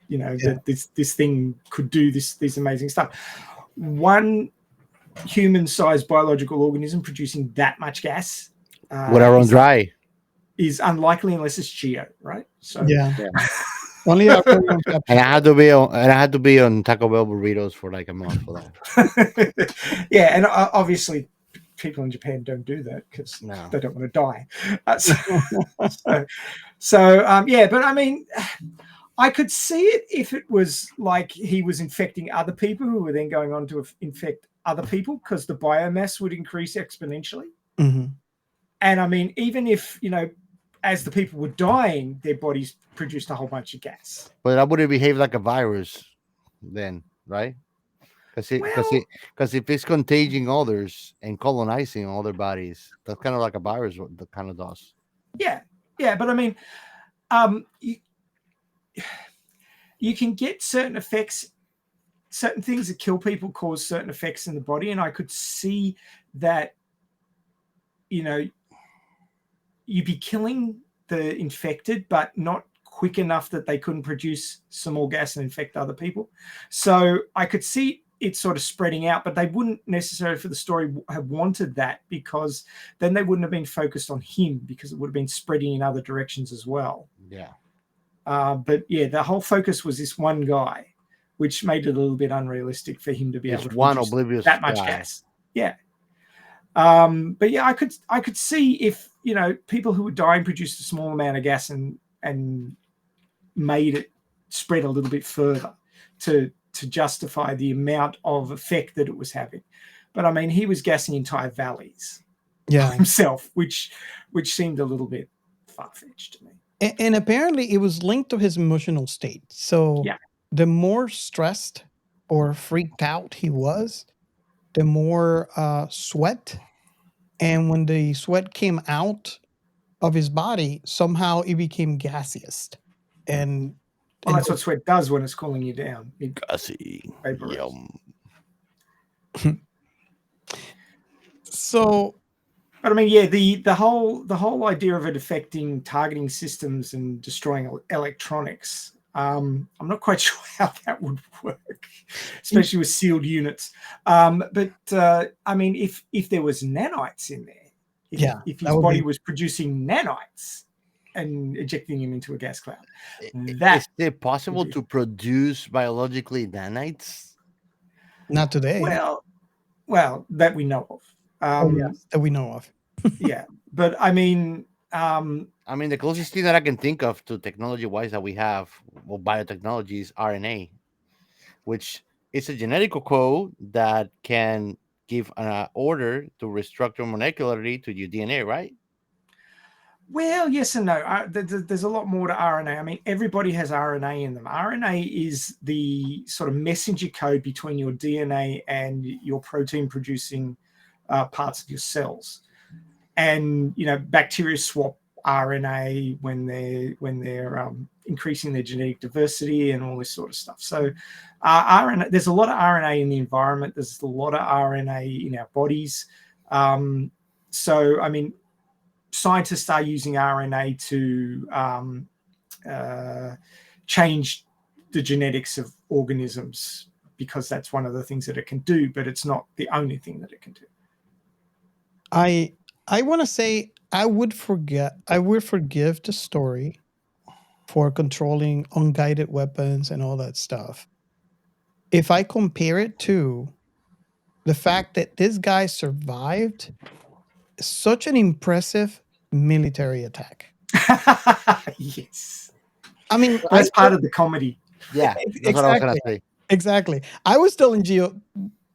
S1: that this thing could do this amazing stuff. One human-sized biological organism producing that much gas
S2: would I run dry?
S1: Is unlikely unless it's Geo, right? So
S3: yeah. Only after
S2: and I had to be on Taco Bell burritos for like a month for that.
S1: Yeah, and obviously people in Japan don't do that because they don't want to die. But I mean, I could see it if it was like he was infecting other people who were then going on to infect other people, because the biomass would increase exponentially. And I mean, even if, as the people were dying, their bodies produced a whole bunch of gas.
S2: But that wouldn't behave like a virus then, right? Because if it's contaging others and colonizing other bodies, that's kind of like a virus that kind of does.
S1: Yeah, but I mean, you can get certain effects, certain things that kill people cause certain effects in the body, and I could see that, you'd be killing the infected, but not quick enough that they couldn't produce some more gas and infect other people. So I could see it sort of spreading out, but they wouldn't necessarily for the story have wanted that, because then they wouldn't have been focused on him, because it would have been spreading in other directions as well.
S2: Yeah.
S1: But yeah, the whole focus was this one guy, which made it a little bit unrealistic for him to be able to produce that much gas. Yeah. But yeah, I could see if, you know, people who were dying produced a small amount of gas and made it spread a little bit further to justify the amount of effect that it was having. But I mean, he was gassing entire valleys himself, which seemed a little bit far-fetched to me.
S3: And apparently it was linked to his emotional state. So the more stressed or freaked out he was, the more sweat. And when the sweat came out of his body, somehow it became gaseous. And
S1: well, that's what sweat does when it's cooling you down.
S2: Gassy. Yum.
S3: So,
S1: but I mean, yeah, the whole idea of it affecting targeting systems and destroying electronics, I'm not quite sure how that would work, especially with sealed units. But I mean, if there was nanites in there, if his body was producing nanites and ejecting him into a gas cloud,
S2: is it possible to produce biologically nanites?
S3: Not today.
S1: Well, that we know of.
S3: That we know of.
S1: Yeah, but I mean,
S2: the closest thing that I can think of to technology-wise that we have, well, biotechnology, is RNA, which is a genetic code that can give an order to restructure molecularly to your DNA, right?
S1: Well, yes and no. There's a lot more to RNA. I mean, everybody has RNA in them. RNA is the sort of messenger code between your DNA and your protein-producing parts of your cells. And, you know, bacteria swap RNA when they're increasing their genetic diversity and all this sort of stuff. So RNA, there's a lot of RNA in the environment. There's a lot of RNA in our bodies. So, I mean, scientists are using RNA to change the genetics of organisms, because that's one of the things that it can do, but it's not the only thing that it can do.
S3: I want to say I would forgive the story for controlling unguided weapons and all that stuff if I compare it to the fact that this guy survived such an impressive military attack.
S1: Yes.
S3: I mean,
S1: that's part of the comedy.
S2: Yeah, that's what I was going to say.
S3: Exactly. I was telling Gio,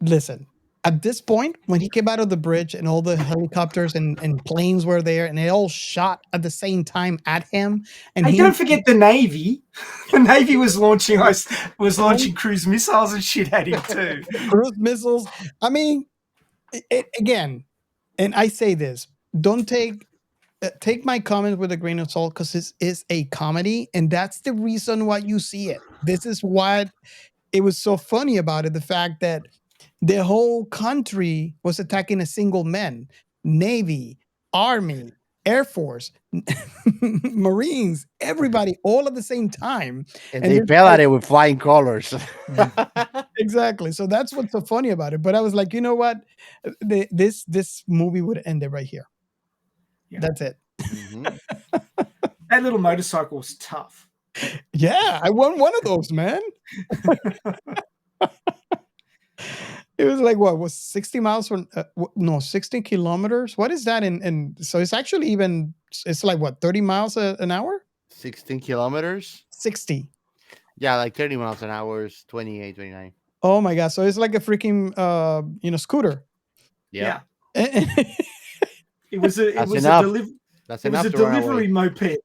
S3: listen, at this point, when he came out of the bridge and all the helicopters and planes were there and they all shot at the same time at him. And
S1: hey, don't forget the Navy. The Navy was launching cruise missiles and shit at him too.
S3: Cruise missiles. I mean, again, and I say this, don't take my comment with a grain of salt, because this is a comedy, and that's the reason why you see it. This is what it was so funny about it, the fact that the whole country was attacking a single man. Navy, Army, Air Force, Marines, everybody, all at the same time.
S2: And they fell at it with flying colors.
S3: Exactly. So that's what's so funny about it. But I was like, you know what? This movie would end it right here. Yeah. That's it.
S1: Mm-hmm. That little motorcycle was tough.
S3: Yeah, I won one of those, man. It was like, what was 60 miles from 60 kilometers? What is that in so it's actually it's like what, 30 miles an hour?
S2: 16 kilometers?
S3: 60.
S2: Yeah, like 30 miles an hour is 28, 29.
S3: Oh my god, so it's like a freaking scooter.
S2: Yeah.
S1: It was a delivery moped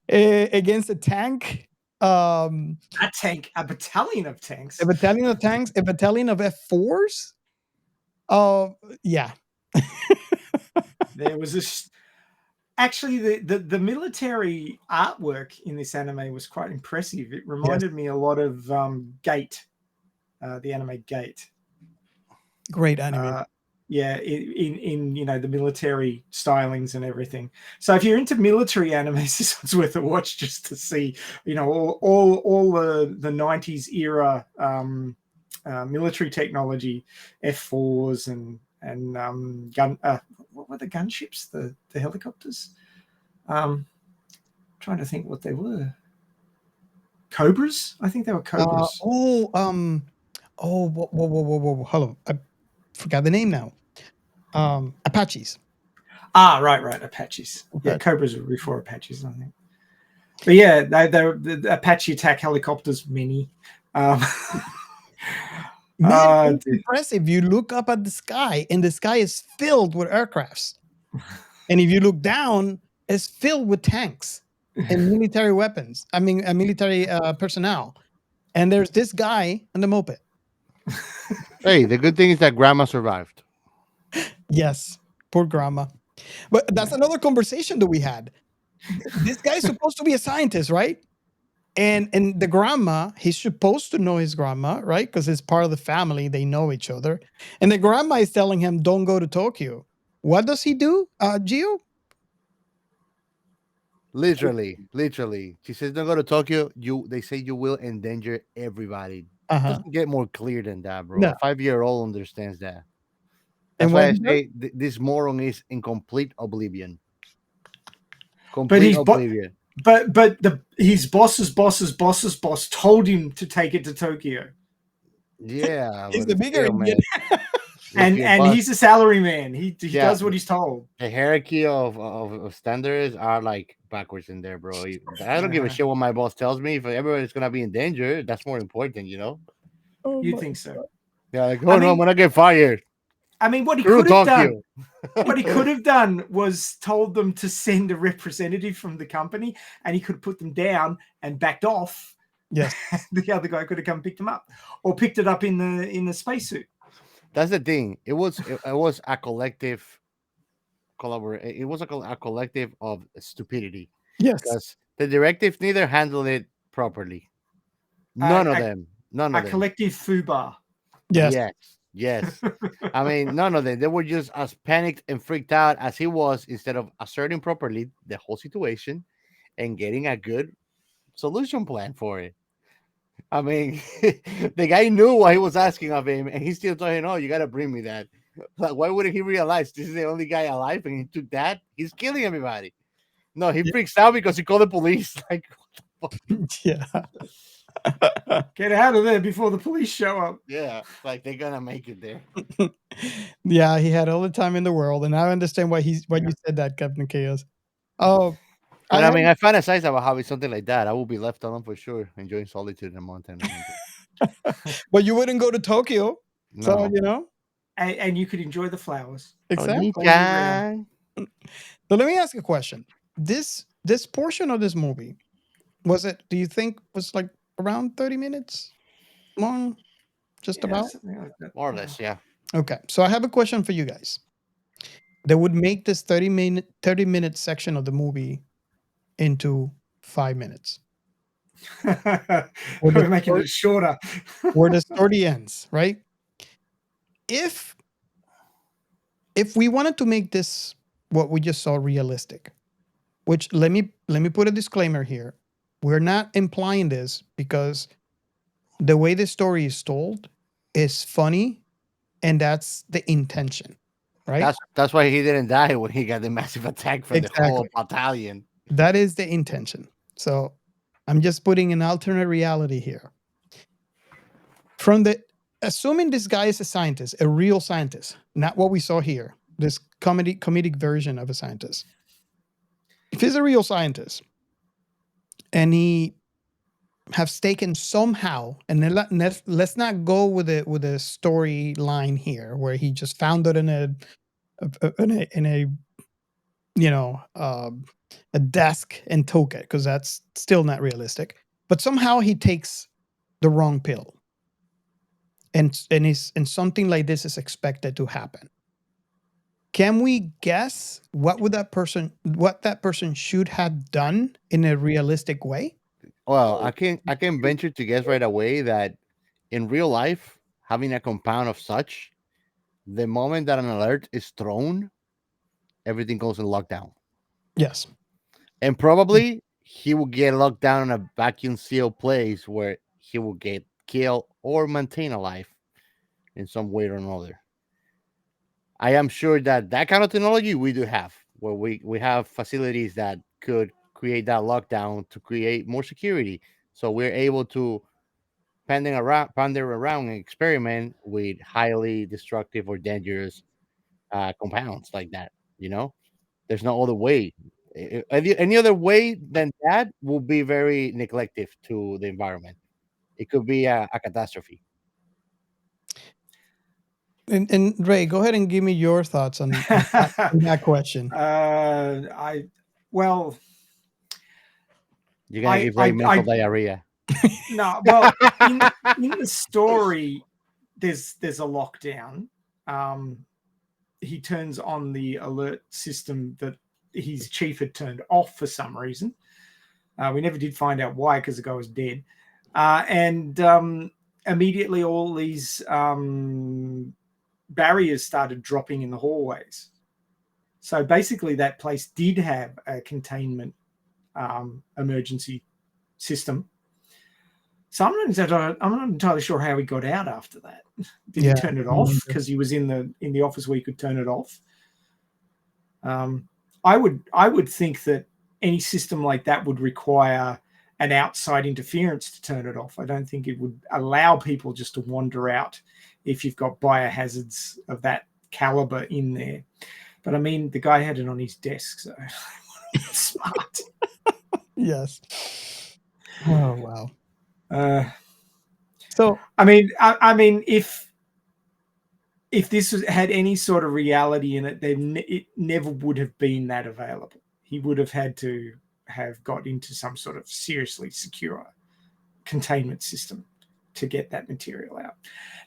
S3: against a tank.
S1: A battalion of tanks,
S3: a battalion of F4s. Yeah.
S1: There was actually the military artwork in this anime was quite impressive. It reminded me a lot of Gate, the anime Gate.
S3: Great anime.
S1: Yeah, in the military stylings and everything. So if you're into military animes, this one's worth a watch just to see, all the 90s era military technology, F4s and gun. What were the gunships? The helicopters. Trying to think what they were. Cobras? I think they were Cobras.
S3: Whoa. Hello, I forgot the name now. Apaches.
S1: Right. Apaches.
S3: Okay.
S1: Yeah, Cobras were before Apaches, I think. But yeah, the Apache attack helicopters, mini.
S3: Man, it's impressive. You look up at the sky, and the sky is filled with aircrafts. And if you look down, it's filled with tanks and military weapons. I mean, military personnel. And there's this guy on the moped.
S2: Hey, the good thing is that Grandma survived.
S3: Yes, poor Grandma. But that's another conversation that we had. This guy's supposed to be a scientist, right? And the grandma, he's supposed to know his grandma, right? Because it's part of the family. They know each other. And the grandma is telling him, don't go to Tokyo. What does he do, Gio?
S2: Literally. She says, don't go to Tokyo. They say you will endanger everybody. Doesn't get more clear than that, bro.
S3: No.
S2: A 5-year-old understands that. That's why I say this moron is in complete oblivion. Oblivion.
S1: But his boss's boss told him to take it to Tokyo.
S2: Yeah,
S3: he's the bigger
S2: man.
S1: And he's a salary man. He does what he's told.
S2: The hierarchy of standards are like backwards in there, bro. I don't give a shit what my boss tells me. If everybody's gonna be in danger, that's more important,
S3: Oh,
S1: you think so?
S2: Yeah, like, no, I'm gonna get fired.
S1: I mean, what he could have done was told them to send a representative from the company, and he could put them down and backed off.
S3: Yes,
S1: the other guy could have come picked him up, or picked it up in the spacesuit.
S2: That's the thing. It was a collective collaboration. It was a collective of stupidity.
S3: Yes,
S2: because the directive neither handled it properly. None of them.
S1: Collective FUBAR.
S2: Yes. I mean, none of them. They were just as panicked and freaked out as he was, instead of asserting properly the whole situation and getting a good solution plan for it. I mean, the guy knew what he was asking of him, and he still told him, "Oh, you gotta bring me that." Like, why wouldn't he realize this is the only guy alive, and he took that? He's killing everybody. No, he freaks out because he called the police. Like, what the fuck?
S3: Yeah.
S1: Get out of there before the police show up.
S2: Yeah, like they're gonna make it there.
S3: Yeah, he had all the time in the world, and I understand why you said that, Captain Chaos. Oh,
S2: but I mean, I fantasize about having something like that. I will be left alone for sure, enjoying solitude in the mountain.
S3: But you wouldn't go to Tokyo, so
S1: and you could enjoy the flowers.
S3: Exactly. So let me ask you a question. This portion of this movie, do you think was like around 30 minutes long? Just about?
S1: Like that.
S2: More or less, yeah.
S3: Okay. So I have a question for you guys. That would make this 30-minute section of the movie into 5 minutes.
S1: We're making it shorter.
S3: Where the story ends, right? If we wanted to make this what we just saw realistic, which let me put a disclaimer here. We're not implying this, because the way the story is told is funny, and that's the intention, right?
S2: That's why he didn't die when he got the massive attack from the whole battalion.
S3: That is the intention. So I'm just putting an alternate reality here. Assuming this guy is a scientist, a real scientist, not what we saw here, this comedic version of a scientist. If he's a real scientist and he has taken somehow, and then let's not go with a storyline here where he just found it in a desk and took it, because that's still not realistic. But somehow he takes the wrong pill, and something like this is expected to happen. Can we guess what that person should have done in a realistic way?
S2: Well, I can venture to guess right away that in real life, having a compound of such the moment that an alert is thrown, everything goes in lockdown.
S3: Yes.
S2: And probably he will get locked down in a vacuum sealed place where he will get killed or maintained alive in some way or another. I am sure that kind of technology we do have, where we have facilities that could create that lockdown to create more security. So we're able to pander around and experiment with highly destructive or dangerous compounds like that. You know, there's no other way. Any other way than that will be very neglective to the environment. It could be a catastrophe.
S3: And Ray, go ahead and give me your thoughts on that question.
S1: Well,
S2: you're gonna give Ray mental diarrhea.
S1: No, well, in the story, there's a lockdown. He turns on the alert system that his chief had turned off for some reason. We never did find out why, because the guy was dead. And immediately all these barriers started dropping in the hallways. So basically that place did have a containment emergency system. So I'm not entirely sure how he got out after that. Did he turn it off because he was in the office where he could turn it off? I would think that any system like that would require an outside interference to turn it off. I don't think it would allow people just to wander out if you've got biohazards of that caliber in there. But I mean, the guy had it on his desk, so smart.
S3: Yes. Oh wow.
S1: So I mean, if this had any sort of reality in it, then it never would have been that available. He would have had to have got into some sort of seriously secure containment system to get that material out.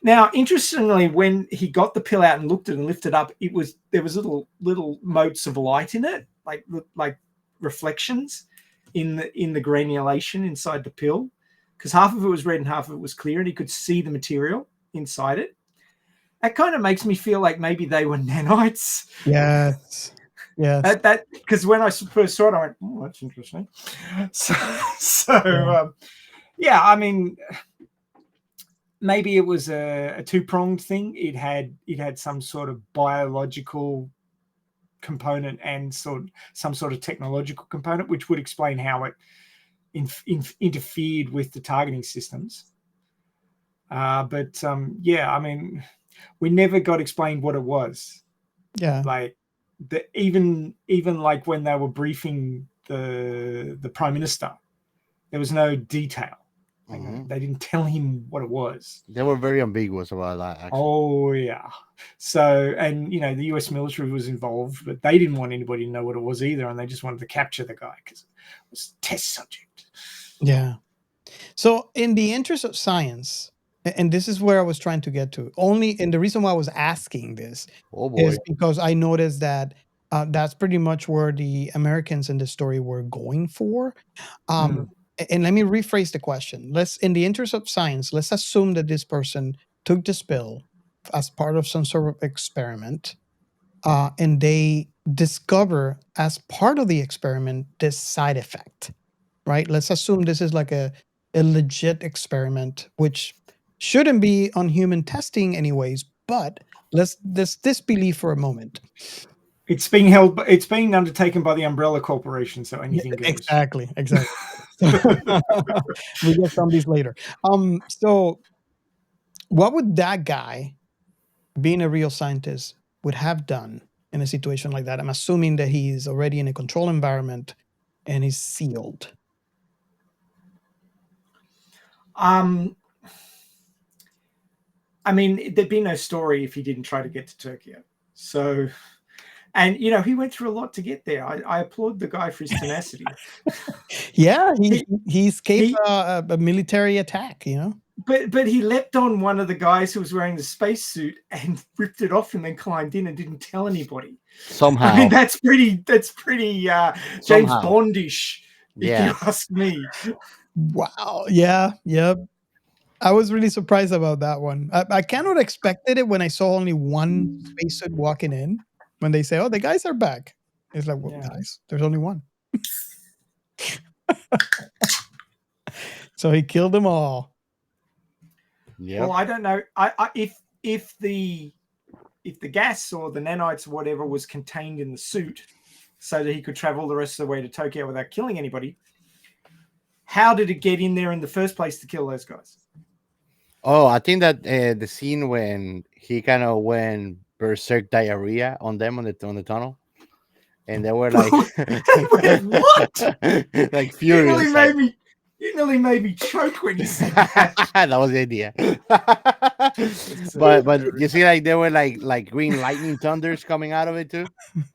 S1: Now, interestingly, when he got the pill out and looked at it and lifted up, there was little motes of light in it, like reflections in the granulation inside the pill, because half of it was red and half of it was clear, and he could see the material inside it. That kind of makes me feel like maybe they were nanites.
S3: Yes. Yes.
S1: That because when I first saw it, I went, "Oh, that's interesting." Yeah, I mean, maybe it was a two-pronged thing. It had some sort of biological component and some sort of technological component, which would explain how it interfered with the targeting systems. But yeah, I mean, we never got explained what it was.
S3: Yeah,
S1: like even like when they were briefing the Prime Minister, there was no detail. They didn't tell him what it was.
S2: They were very ambiguous about that, actually.
S1: Oh yeah. So, and you know, the US military was involved, but they didn't want anybody to know what it was either, and they just wanted to capture the guy because it was a test subject.
S3: Yeah. So in the interest of science, and this is where I was trying to get to, and the reason why I was asking this is because I noticed that that's pretty much where the Americans in the story were going for. And let me rephrase the question. In the interest of science, let's assume that this person took this pill as part of some sort of experiment, and they discover as part of the experiment this side effect, right? Let's assume this is like a legit experiment, which shouldn't be on human testing anyways, but let's disbelieve for a moment.
S1: It's being undertaken by the Umbrella Corporation, so anything goes.
S3: Exactly. We get some of these later. So what would that guy, being a real scientist, would have done in a situation like that? I'm assuming that he's already in a controlled environment and he's sealed.
S1: I mean, there'd be no story if he didn't try to get to Tôkyô. So, and you know, he went through a lot to get there. I applaud the guy for his tenacity.
S3: Yeah, he escaped a military attack, you know.
S1: But he leapt on one of the guys who was wearing the spacesuit and ripped it off and then climbed in and didn't tell anybody.
S2: Somehow,
S1: I mean, that's pretty James Bondish, if you ask me.
S3: Wow. Yeah. Yep. I was really surprised about that one. I kind of expected it when I saw only one spacesuit walking in. When they say, "Oh, the guys are back," it's like, "Well, guys, there's only one." So he killed them all.
S2: Yeah.
S1: Well, I don't know. If the gas or the nanites or whatever was contained in the suit, so that he could travel the rest of the way to Tokyo without killing anybody, how did it get in there in the first place to kill those guys?
S2: Oh, I think that the scene when he kind of went berserk diarrhea on them on the tunnel, and they were like,
S1: what?
S2: Like furious.
S1: You nearly made me choke when you said that.
S2: That was the idea. but you see, like there were like green lightning thunders coming out of it too.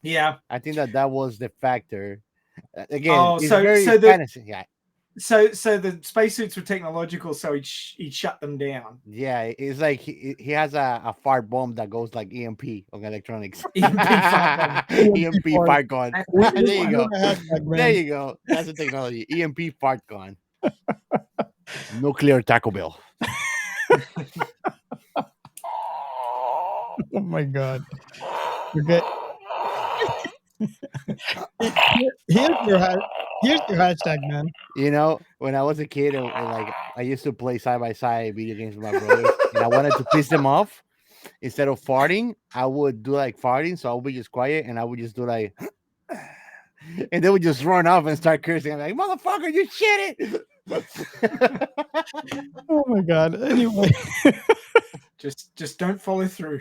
S1: Yeah,
S2: I think that was the factor. Again,
S1: Oh,
S2: it's
S1: so-
S2: very
S1: so the-
S2: fantasy. Yeah,
S1: So the spacesuits were technological, so he'd shut them down.
S2: yeah. It's like he has a fart bomb that goes like EMP on electronics.
S1: EMP fart bomb.
S2: EMP fart gun.
S3: We-
S2: There you
S3: we
S2: go.
S3: know the hashtag,
S2: There
S3: man.
S2: you go. That's the technology. EMP fart gun. Nuclear Taco Bell.
S3: Oh my god. Okay. Here's your hashtag, man.
S2: You know, when I was a kid, and like I used to play side by side video games with my brothers, and I wanted to piss them off. Instead of farting, I would do like farting, so I would be just quiet, and I would just do like, and they would just run off and start cursing. I'm like, "Motherfucker, you shit it!"
S3: Oh my god. Anyway,
S1: Just don't follow through.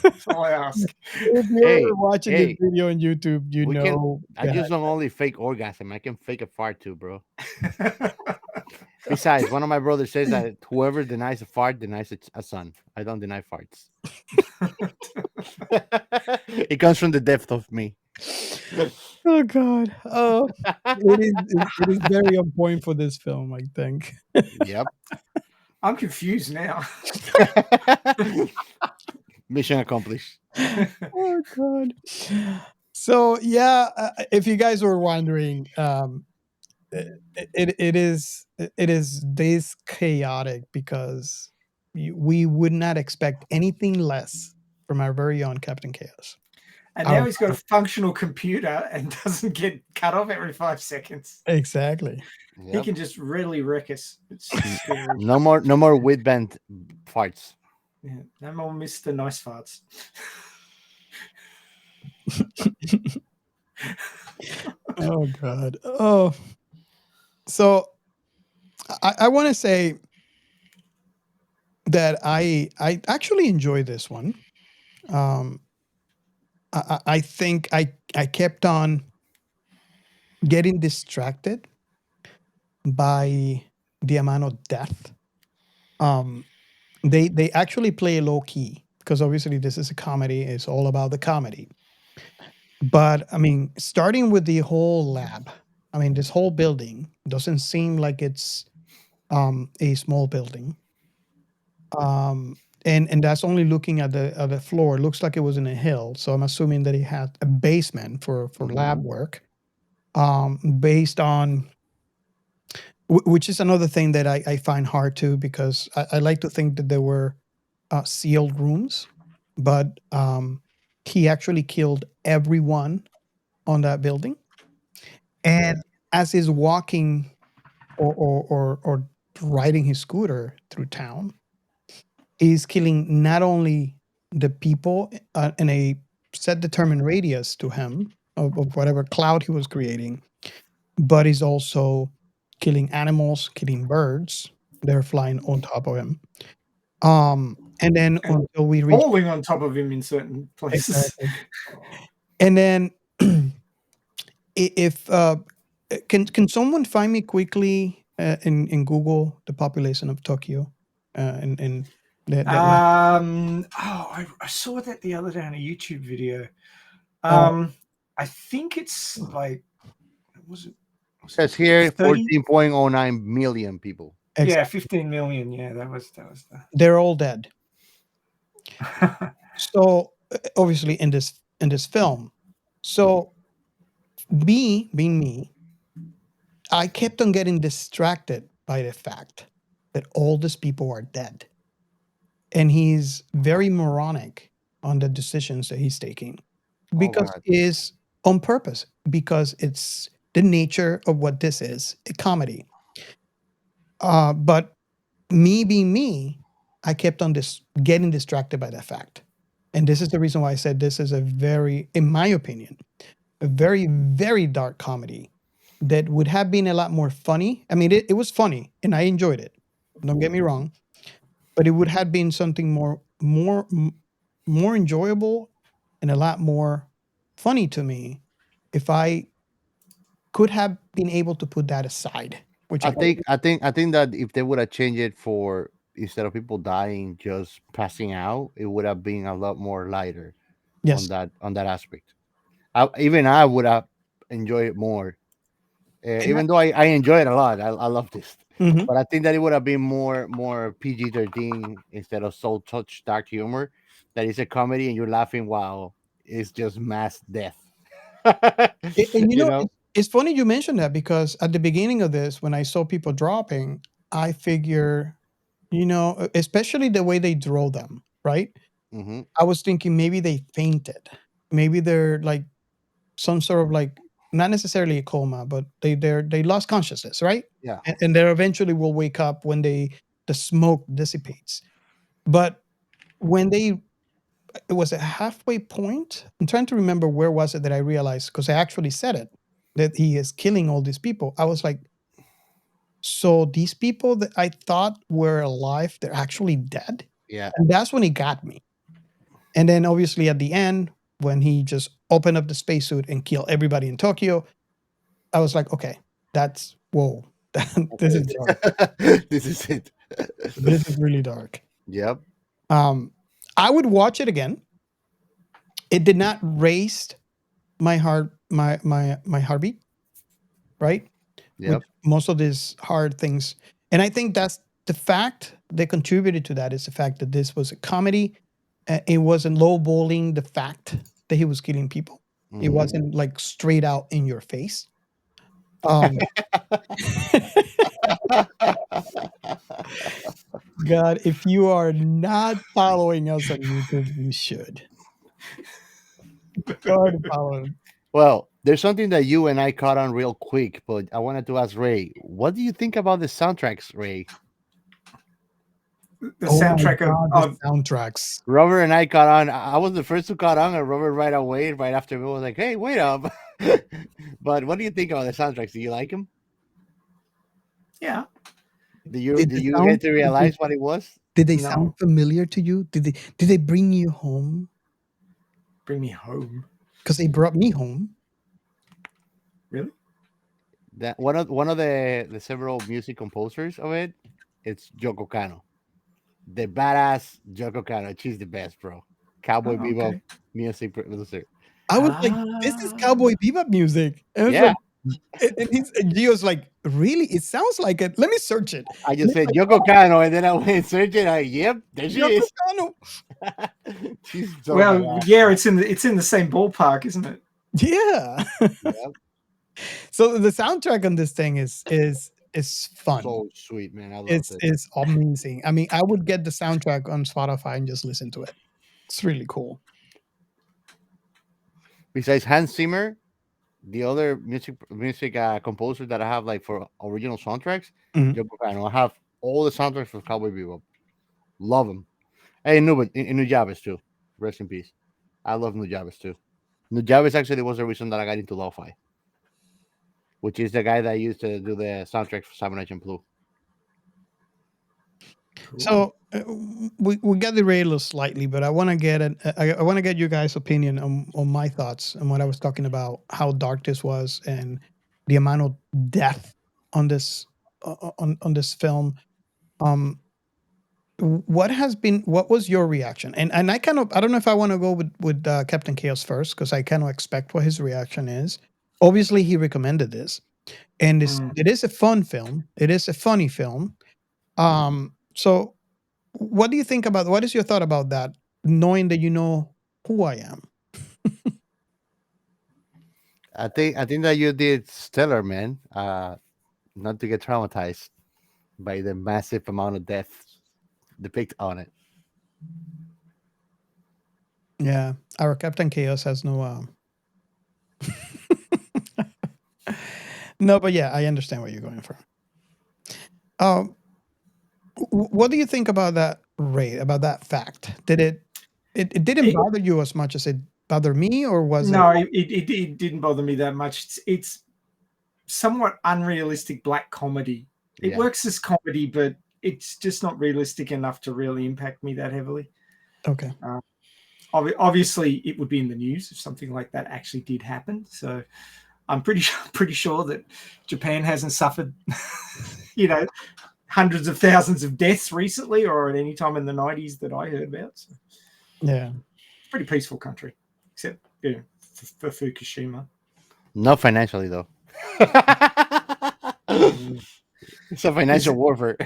S1: That's all I ask.
S3: if you're
S2: Hey,
S3: watching
S2: hey.
S3: this video on YouTube, you
S2: We
S3: know.
S2: I
S3: that.
S2: just don't only fake orgasm. I can fake a fart too, bro. Besides, one of my brothers says that whoever denies a fart denies a son. I don't deny farts. It comes from the depth of me.
S3: Oh god. Oh, it is very on point for this film, I think.
S2: Yep.
S1: I'm confused now.
S2: Mission accomplished.
S3: Oh god. So yeah, if you guys were wondering, it is this chaotic because we would not expect anything less from our very own Captain Chaos.
S1: And now he's got a functional computer and doesn't get cut off every 5 seconds.
S3: Exactly.
S1: He can just really wreck us. It's scary.
S2: No more whip band farts.
S1: Yeah, no more Mr. Nice Farts.
S3: Oh god. Oh. So I want to say that I actually enjoy this one. I think I kept on getting distracted by the amount of death. They actually play low key because obviously this is a comedy. It's all about the comedy. But I mean, starting with the whole lab, I mean, this whole building doesn't seem like it's a small building. And that's only looking at the floor. It looks like it was in a hill. So I'm assuming that it had a basement for lab work. Based on which is another thing that I find hard to, because I like to think that there were sealed rooms, but he actually killed everyone on that building. And as he's walking or riding his scooter through town, he's killing not only the people in a set determined radius to him of whatever cloud he was creating, but he's also killing animals, killing birds. They're flying on top of him. And then until we reach
S1: falling on top of him in certain places.
S3: Exactly. And then if can someone find me quickly in Google the population of Tokyo? I
S1: saw that the other day on a YouTube video. I think it's like, was it?
S2: Says here 14.09 million people.
S3: Exactly.
S1: Yeah, 15 million. Yeah, that was the.
S3: They're all dead. So obviously in this film, so being me, I kept on getting distracted by the fact that all these people are dead. And he's very moronic on the decisions that he's taking because it's on purpose, because it's the nature of what this is, a comedy. But me being me, I kept on getting distracted by that fact. And this is the reason why I said this is a very, in my opinion, a very, very dark comedy that would have been a lot more funny. I mean, it was funny and I enjoyed it. Don't get me wrong, but it would have been something more enjoyable and a lot more funny to me if I could have been able to put that aside. Which
S2: I think that if they would have changed it for, instead of people dying, just passing out, it would have been a lot more lighter
S3: yes,
S2: on that aspect. Even I would have enjoyed it more. Even though I enjoy it a lot, I love this.
S3: Mhm.
S2: But I think that it would have been more PG-13 instead of so touch dark humor. That is a comedy and you're laughing while it's just mass death.
S3: And you
S2: You
S3: know,
S2: know?
S3: it's funny you mentioned that because at the beginning of this, when I saw people dropping, I figure, especially the way they draw them, right?
S2: Hmm.
S3: I was thinking maybe they fainted. Maybe they're like some sort of like not necessarily a coma, but they lost consciousness, right?
S2: Yeah.
S3: And they eventually will wake up when the smoke dissipates. But when it was a halfway point. I'm trying to remember where was it that I realized because I actually said it that he is killing all these people. I was like, so these people that I thought were alive, they're actually dead.
S2: Yeah.
S3: And that's when he got me. And then obviously at the end, when he just opened up the spacesuit and killed everybody in Tokyo, I was like, okay, that's whoa. This is dark.
S2: This is it.
S3: This is really dark.
S2: Yep.
S3: I would watch it again. It did not raise my heartbeat, right? With
S2: Yep.
S3: most of these hard things. And I think that's the fact that contributed to that is the fact that this was a comedy. It wasn't lowballing the fact that he was killing people. It
S2: Mhm.
S3: wasn't like straight out in your face. Um, God, if you are not following us on YouTube, you should. Go ahead and follow.
S2: Well, there's something that you and I caught on real quick, but I wanted to ask Ray, what do you think about the soundtracks, Ray?
S1: The
S3: Oh my
S1: soundtrack
S3: God,
S1: of
S3: the soundtracks.
S2: Robert and I caught on. I was the first to caught on, and Robert right away, right after me, was like, "Hey, wait up!" But what do you think about the soundtracks? Do you like them?
S1: yeah.
S2: Do you
S3: Did
S2: do
S3: the
S2: you
S3: sound
S2: get to realize what it was?
S3: did they
S1: No.
S3: sound familiar to you? Did they bring you home?
S1: Bring me home.
S3: Because they brought me home.
S1: Really?
S2: That one of the several music composers of it, it's Yoko Kanno, the badass Yoko Kanno. She's the best, bro. Cowboy Bebop
S1: Okay.
S2: music producer.
S3: I was like, this is Cowboy Bebop music. And I was
S2: Yeah,
S3: like, and Gio's like, really? It sounds like it. Let me search it.
S2: I
S3: And
S2: just
S3: it's
S2: said
S3: like,
S2: Yoko Kanno, and then I went searching. Yep, there she
S3: Yoko
S2: is.
S3: Kanno.
S2: She's so
S1: Well,
S2: badass.
S1: yeah, it's in the same ballpark, isn't it?
S3: Yeah.
S2: Yep.
S3: So the soundtrack on this thing is fun.
S2: So sweet, man. I love it.
S3: It's amazing. I mean, I would get the soundtrack on Spotify and just listen to it. It's really cool.
S2: Besides Hans Zimmer, the other music composer that I have like for original soundtracks,
S3: Mhm.
S2: Yoko Kanno. I have all the soundtracks for Cowboy Bebop. Love them. Hey, Nujabes too. Rest in peace. I love Nujabes too. Nujabes actually was the reason that I got into lo-fi, which is the guy that used to do the soundtrack for Samurai Champloo.
S3: So we got derailed slightly, but I want to get I want to get you guys' opinion on my thoughts and what I was talking about, how dark this was, and the amount of death on this on this film. Um, what was your reaction? And I don't know if I want to go with Captain Chaos first because I kind of expect what his reaction is. Obviously, he recommended this, and it is a fun film. It is a funny film. So what do you think about what is your thought about that, knowing that you know who I am?
S2: I think that you did stellar, man. Not to get traumatized. by the massive amount of death depicted on it.
S3: Yeah, our Captain Chaos has no. No, but yeah, I understand what you're going for. What do you think about that rate? About that fact? Did it didn't bother you as much as it bothered me, or was
S1: no,
S3: it?
S1: it didn't bother me that much. It's somewhat unrealistic black comedy. It works as comedy, but it's just not realistic enough to really impact me that heavily.
S3: Okay.
S1: Obviously, it would be in the news if something like that actually did happen. So I'm pretty sure that Japan hasn't suffered, hundreds of thousands of deaths recently or at any time in the 90s that I heard about. So
S3: Yeah.
S1: it's a pretty peaceful country, except for Fukushima.
S2: Not financially, though. It's a financial warfare.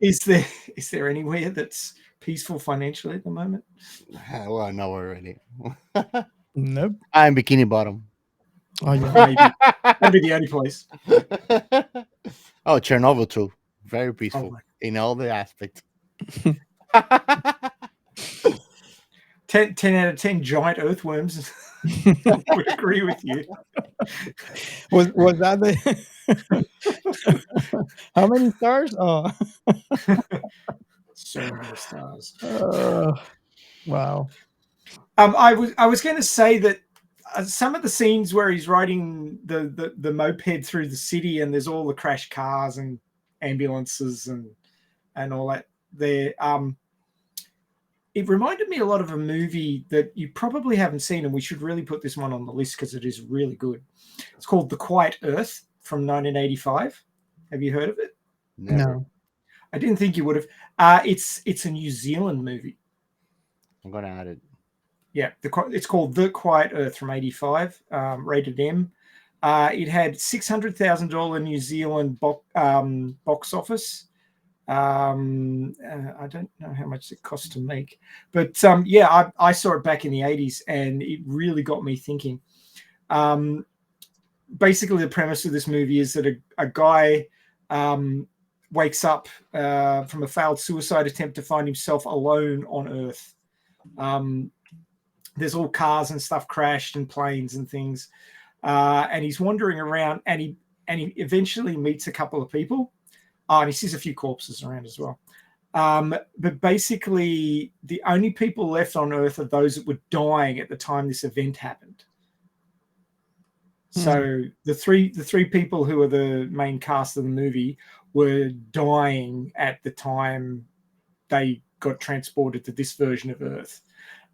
S1: Is there anywhere that's peaceful financially at the moment?
S2: Well, no, already.
S3: Nope.
S2: I'm Bikini Bottom.
S3: Oh, yeah.
S1: Maybe that'd be the only place.
S2: Oh, Chernobyl too. Very peaceful in all the aspects.
S1: 10 out of 10 giant earthworms. I would agree with you.
S3: Was that the? How many stars? Oh,
S1: so many stars.
S3: Wow.
S1: I was going to say that some of the scenes where he's riding the moped through the city and there's all the crashed cars and ambulances and all that there. It reminded me a lot of a movie that you probably haven't seen, and we should really put this one on the list because it is really good. It's called The Quiet Earth from 1985. Have you heard of it?
S2: Never.
S3: No.
S1: I didn't think you would have. It's a New Zealand movie.
S2: I'm gonna add it.
S1: Yeah, it's called The Quiet Earth from 85, rated M. It had $600,000 New Zealand box office. I don't know how much it cost to make, but I saw it back in the 80s and it really got me thinking. Basically, the premise of this movie is that a guy wakes up from a failed suicide attempt to find himself alone on Earth. There's all cars and stuff crashed and planes and things, and he's wandering around and he eventually meets a couple of people. And he sees a few corpses around as well. But basically, the only people left on Earth are those that were dying at the time this event happened. So the three people who are the main cast of the movie were dying at the time they got transported to this version of Earth.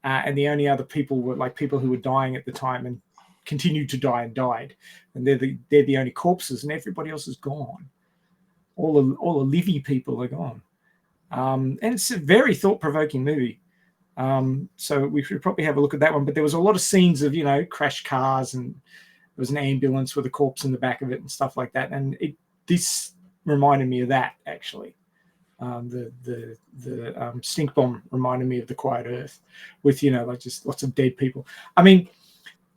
S1: And the only other people were like people who were dying at the time and continued to die and died. And they're the only corpses, and everybody else is gone. All the living people are gone. And it's a very thought-provoking movie. So we should probably have a look at that one. But there was a lot of scenes of, crashed cars, and there was an ambulance with a corpse in the back of it and stuff like that. And this reminded me of that, actually. The stink bomb reminded me of The Quiet Earth with, like just lots of dead people. I mean,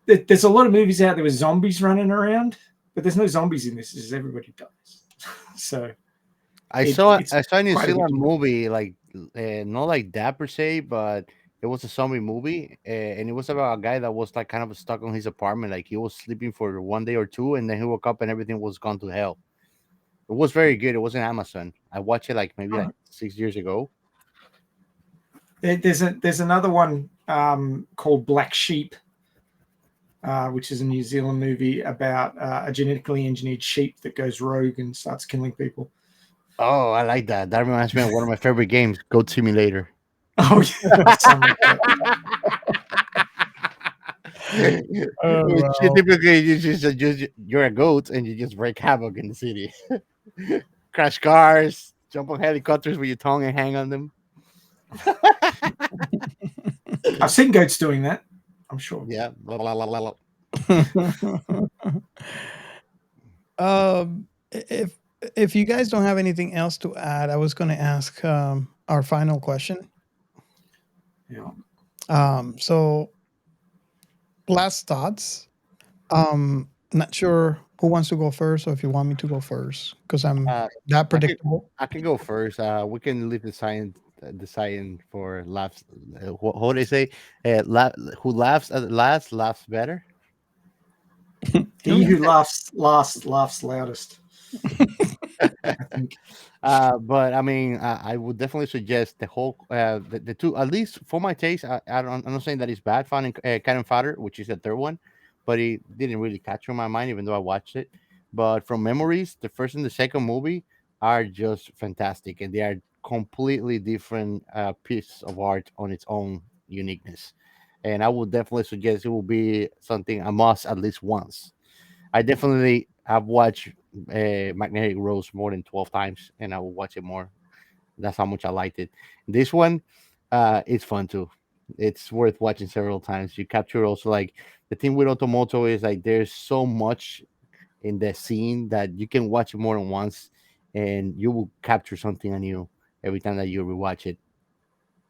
S1: there's a lot of movies out there with zombies running around, but there's no zombies in this. It's just everybody dies. So
S2: I saw a New Zealand movie, like not like that per se, but it was a zombie movie, and it was about a guy that was like kind of stuck on his apartment, like he was sleeping for 1 day or two, and then he woke up and everything was gone to hell. It was very good. It was on Amazon. I watched it like maybe 6 years ago.
S1: There's another one called Black Sheep, which is a New Zealand movie about a genetically engineered sheep that goes rogue and starts killing people.
S2: Oh, I like that. That reminds me of one of my favorite games, Goat Simulator.
S1: Oh, yeah.
S2: Wow. Typically, you're a goat and you just wreak havoc in the city. Crash cars, jump on helicopters with your tongue and hang on them.
S1: I've seen goats doing that, I'm sure.
S2: Yeah. Blah, blah, blah, blah.
S3: If you guys don't have anything else to add, I was going to ask our final question.
S1: Yeah.
S3: So last thoughts. Not sure who wants to go first, or if you want me to go first, because I'm
S2: Uh,
S3: that predictable.
S2: I can go first. We can leave the science for laughs. What do they say? Who laughs at last laughs better.
S1: He who laughs last laughs loudest. I think.
S2: But I mean, I would definitely suggest the whole the two, at least for my taste. I'm not saying that it's bad. Finding Cannon Fodder, which is the third one, but it didn't really capture my mind, even though I watched it. But from memories, the first and the second movie are just fantastic, and they are completely different piece of art on its own uniqueness. And I would definitely suggest it will be something I must at least once. I definitely have watched Magnetic Rose more than 12 times, and I will watch it more. That's how much I liked it. This one, it's fun too. It's worth watching several times. You capture also like the thing with Otomoto is like there's so much in the scene that you can watch it more than once, and you will capture something anew every time that you rewatch it.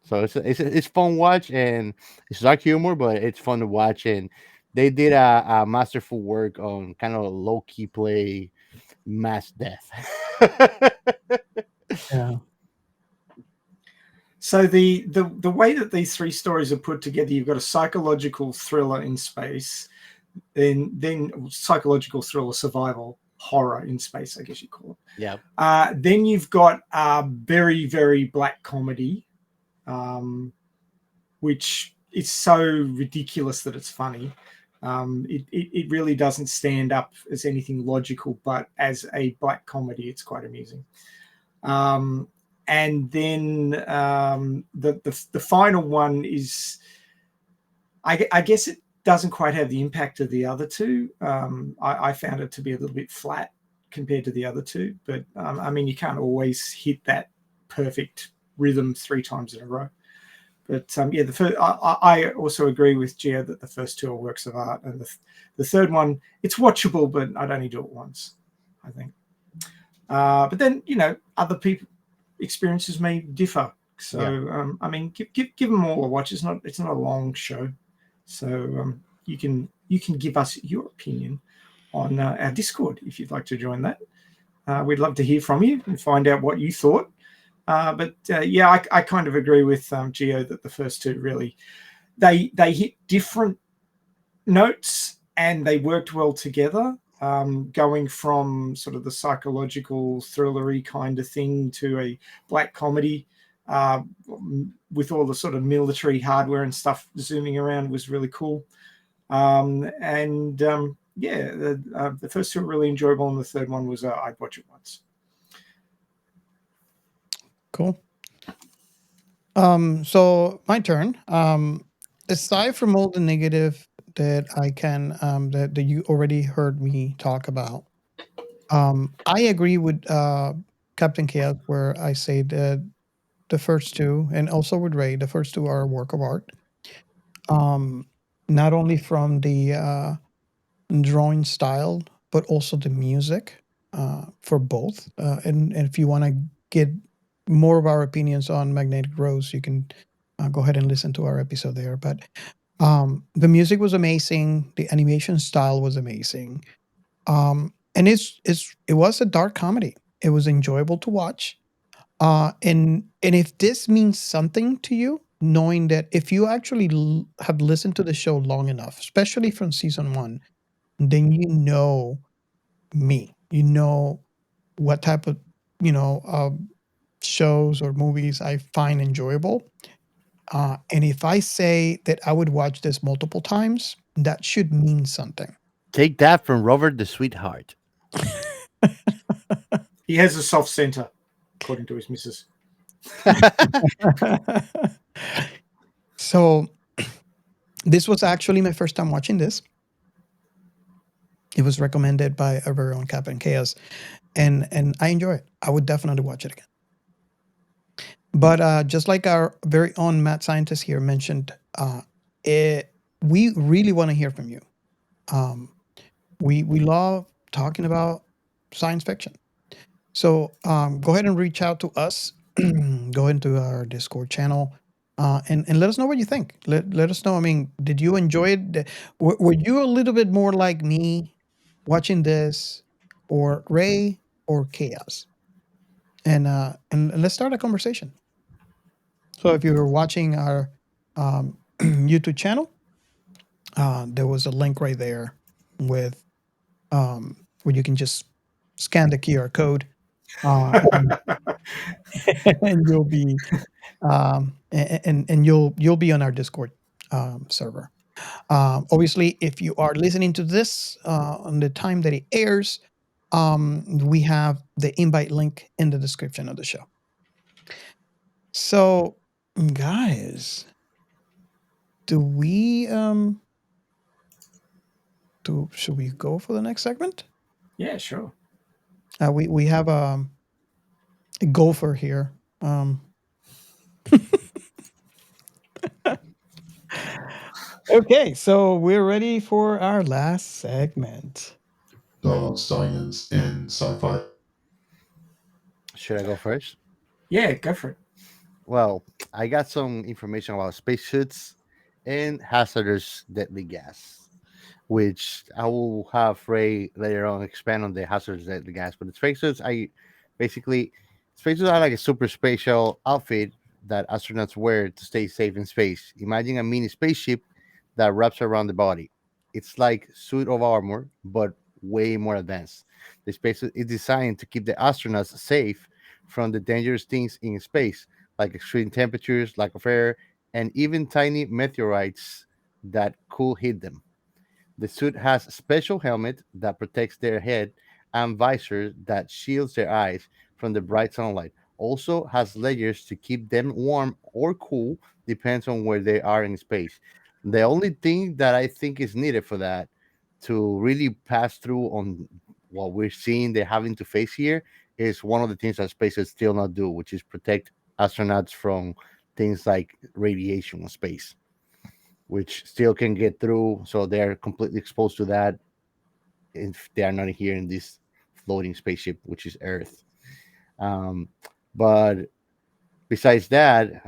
S2: So it's fun watch, and it's dark humor, but it's fun to watch. And they did a masterful work on kind of low key play mass death.
S3: Yeah.
S1: So the way that these three stories are put together, you've got a psychological thriller in space, then psychological thriller survival horror in space, I guess you call it.
S2: Yeah.
S1: Then you've got a very, very black comedy, which is so ridiculous that it's funny. It really doesn't stand up as anything logical, but as a black comedy, it's quite amusing. And then the final one is, I guess it doesn't quite have the impact of the other two. I found it to be a little bit flat compared to the other two, but I mean, you can't always hit that perfect rhythm 3 times in a row. But yeah, I also agree with Gio that the first two are works of art, and the third one, it's watchable, but I'd only do it once, I think. But then, other people experiences may differ. So yeah. I mean, give them all a watch. It's not a long show, so you can give us your opinion on our Discord if you'd like to join that. We'd love to hear from you and find out what you thought. But yeah, I kind of agree with Gio that the first two really they hit different notes and they worked well together. Going from sort of the psychological thrillery kind of thing to a black comedy with all the sort of military hardware and stuff zooming around was really cool. Yeah, the first two were really enjoyable, and the third one was I'd watch it once.
S3: Cool. So my turn. Aside from all the negative that I can that you already heard me talk about, I agree with Captain Chaos where I say that the first two, and also with Ray, the first two are a work of art. Not only from the drawing style, but also the music for both. And if you want to get more of our opinions on Magnetic Rose, you can go ahead and listen to our episode there. But the music was amazing. The animation style was amazing. And it was a dark comedy. It was enjoyable to watch. And if this means something to you, knowing that if you actually have listened to the show long enough, especially from season 1, then you know me. You know what type of shows or movies I find enjoyable. And if I say that I would watch this multiple times, that should mean something.
S2: Take that from Robert the Sweetheart.
S1: He has a soft center, according to his missus.
S3: So this was actually my first time watching this. It was recommended by our very own Captain Chaos, and I enjoy it. I would definitely watch it again. But just like our very own Mad Scientist here mentioned, we really want to hear from you. We love talking about science fiction. So go ahead and reach out to us. Go into our Discord channel and let us know what you think. Let us know. I mean, did you enjoy it? Were you a little bit more like me, watching this, or Ray, or Chaos? And let's start a conversation. So if you're watching our YouTube channel, there was a link right there with where you can just scan the QR code, and you'll be and you'll be on our Discord server. Obviously, if you are listening to this on the time that it airs, we have the invite link in the description of the show. So, guys, should we go for the next segment?
S1: Yeah, sure.
S3: We have a gopher here. Okay, so we're ready for our last segment.
S4: Science and sci-fi.
S2: Should I go first?
S1: Yeah, go for it.
S2: Well, I got some information about spacesuits and hazardous deadly gas, which I will have Ray later on expand on the hazardous deadly gas. But the spacesuits, spacesuits are like a super spatial outfit that astronauts wear to stay safe in space. Imagine a mini spaceship that wraps around the body. It's like suit of armor, but way more advanced. The spacesuit is designed to keep the astronauts safe from the dangerous things in space, like extreme temperatures, lack of air, and even tiny meteorites that could hit them. The suit has a special helmet that protects their head and visor that shields their eyes from the bright sunlight. Also has layers to keep them warm or cool, depends on where they are in space. The only thing that I think is needed for that to really pass through on what we're seeing they're having to face here is one of the things that space is still not do, which is protect astronauts from things like radiation in space, which still can get through. So they're completely exposed to that if they are not here in this floating spaceship, which is Earth. Um, but besides that,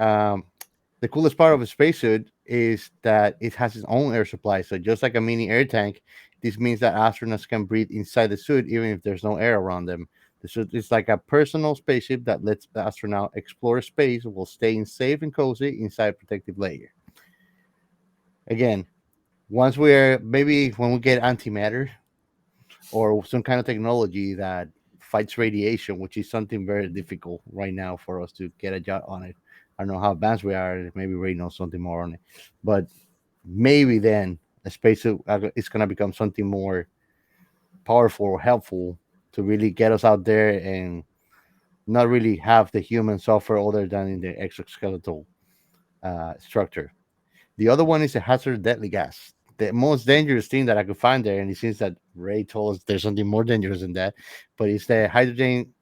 S2: the coolest part of a spacesuit is that it has its own air supply. So just like a mini air tank, this means that astronauts can breathe inside the suit even if there's no air around them. The suit is like a personal spaceship that lets the astronaut explore space while staying safe and cozy inside a protective layer. Again, once we're maybe when we get antimatter or some kind of technology that fights radiation, which is something very difficult right now for us to get a job on it. I don't know how advanced we are. Maybe Ray knows something more on it, but maybe then a spacesuit is going to become something more powerful or helpful to really get us out there and not really have the human suffer other than in the exoskeletal structure. The other one is a hazard deadly gas. The most dangerous thing that I could find there, and it seems that Ray told us there's something more dangerous than that, but it's the hydrogen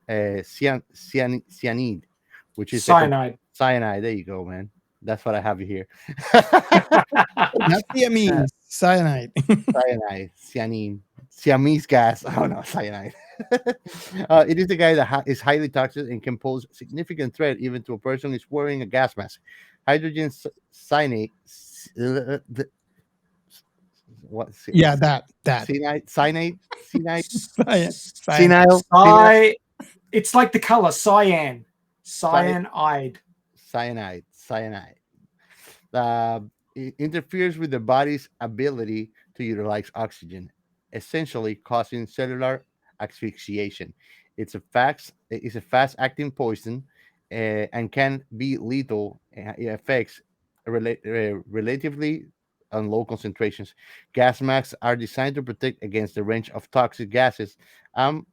S2: cyanide, which is
S1: cyanide.
S2: Cyanide. There you go, man. That's what I have here.
S3: Not thiamine, cyanide.
S2: Cyanide, cyanine, Siamese gas. Oh no, cyanide. It is the guy that is highly toxic and can pose significant threat even to a person who is wearing a gas mask. Hydrogen cyanide. What?
S3: Yeah, that.
S2: Cyanide.
S3: Cyanide.
S1: It's like the color cyan. Cyanide.
S2: Cyanide. It interferes with the body's ability to utilize oxygen, essentially causing cellular asphyxiation. It's a fast-acting poison and can be lethal. It affects relatively on low concentrations. Gas masks are designed to protect against the range of toxic gases and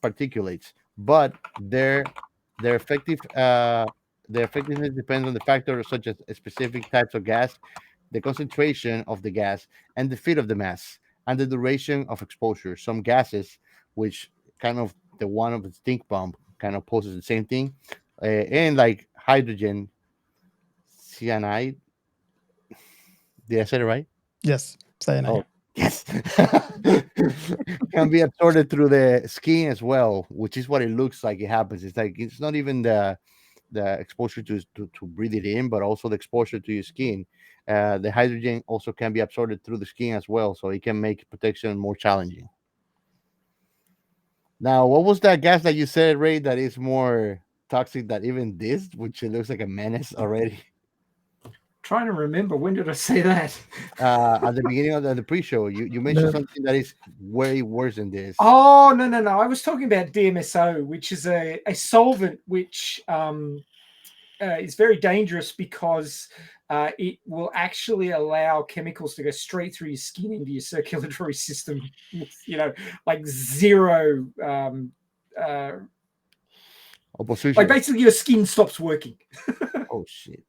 S2: particulates, but their effective their effectiveness depends on the factors such as specific types of gas, the concentration of the gas, and the fit of the mass, and the duration of exposure. Some gases, which kind of the one of the stink bomb, kind of poses the same thing, and like hydrogen cyanide. Did I say it right?
S3: Yes, cyanide.
S2: Oh, yes. Can be absorbed through the skin as well, which is what it looks like it happens. It's like it's not even the exposure to breathe it in, but also the exposure to your skin. The hydrogen also can be absorbed through the skin as well, so it can make protection more challenging. Now, what was that gas that you said, Ray, that is more toxic than even this, which it looks like a menace already?
S1: Trying to remember, when did I say that?
S2: At the beginning of the pre-show, you mentioned something that is way worse than this.
S1: Oh, no. I was talking about DMSO, which is a solvent which is very dangerous because it will actually allow chemicals to go straight through your skin into your circulatory system with, like zero
S2: opposition.
S1: Like basically your skin stops working.
S2: Oh shit.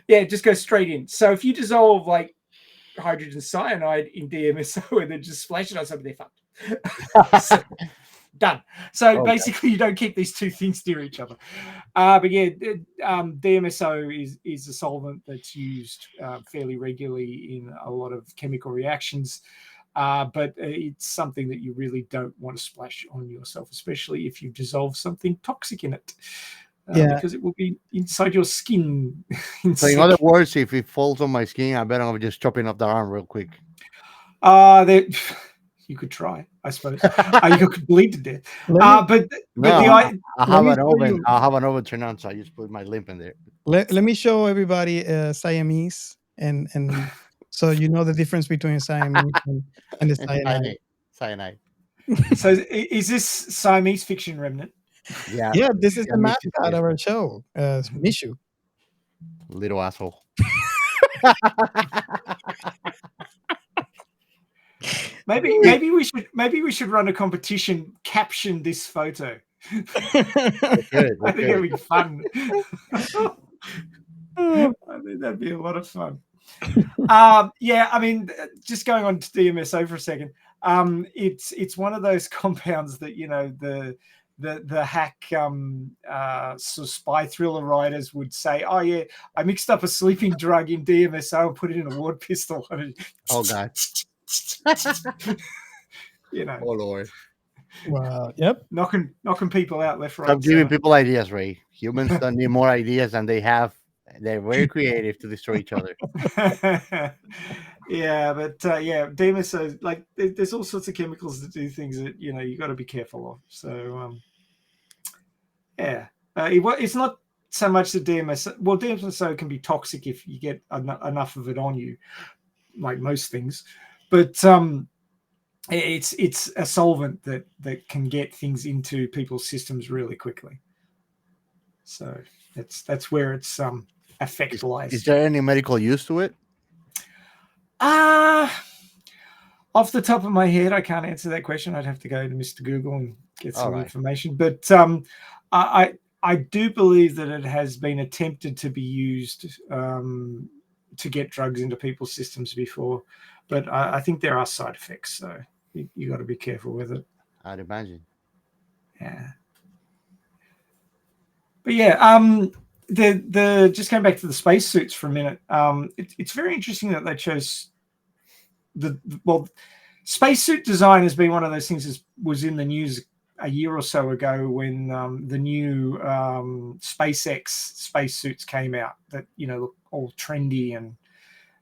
S1: Yeah, it just goes straight in. So if you dissolve like hydrogen cyanide in DMSO and then just splash it on something, they're fucked. So, done. So basically you don't keep these two things near each other. But yeah, DMSO is a solvent that's used fairly regularly in a lot of chemical reactions. But it's something that you really don't want to splash on yourself, especially if you've dissolved something toxic in it. Because it will be inside your skin.
S2: So in other words, if it falls on my skin, I bet I'm just chopping off the arm real quick.
S1: You could try, I suppose. You could bleed to death. I'll
S2: have an oven turned on, so I just put my limp in there.
S3: Let me show everybody Siamese, and so you know the difference between Siamese and the cyanide.
S2: Cyanide.
S1: So is this Siamese fiction remnant?
S3: Yeah, this is the mascot of our show, Mishu.
S2: Little asshole.
S1: Maybe we should run a competition. Caption this photo. I think it'd be fun. I think that'd be a lot of fun. Yeah, I mean, just going on to DMSO for a second. It's one of those compounds that the hack sort of spy thriller writers would say, oh yeah, I mixed up a sleeping drug in DMSO and put it in a ward pistol.
S2: Oh god.
S1: Oh
S2: Lord.
S3: Wow. Yep.
S1: Knocking people out left, right.
S2: Stop giving people ideas, Ray. Humans don't need more ideas than they have. They're very creative to destroy each other.
S1: Yeah, but DMSO, like there's all sorts of chemicals that do things that you got to be careful of. So it's not so much the DMSO. Well, DMSO can be toxic if you get enough of it on you, like most things. But it's a solvent that can get things into people's systems really quickly. So that's where its effect lies.
S2: Is there any medical use to it?
S1: Off the top of my head, I can't answer that question. I'd have to go to Mr. Google and get some information. But I do believe that it has been attempted to be used to get drugs into people's systems before. But I think there are side effects, so you got to be careful with it.
S2: I'd imagine.
S1: Yeah. But yeah, the just going back to the spacesuits for a minute. It's very interesting that they chose spacesuit design has been one of those things that was in the news a year or so ago when the new SpaceX spacesuits came out that look all trendy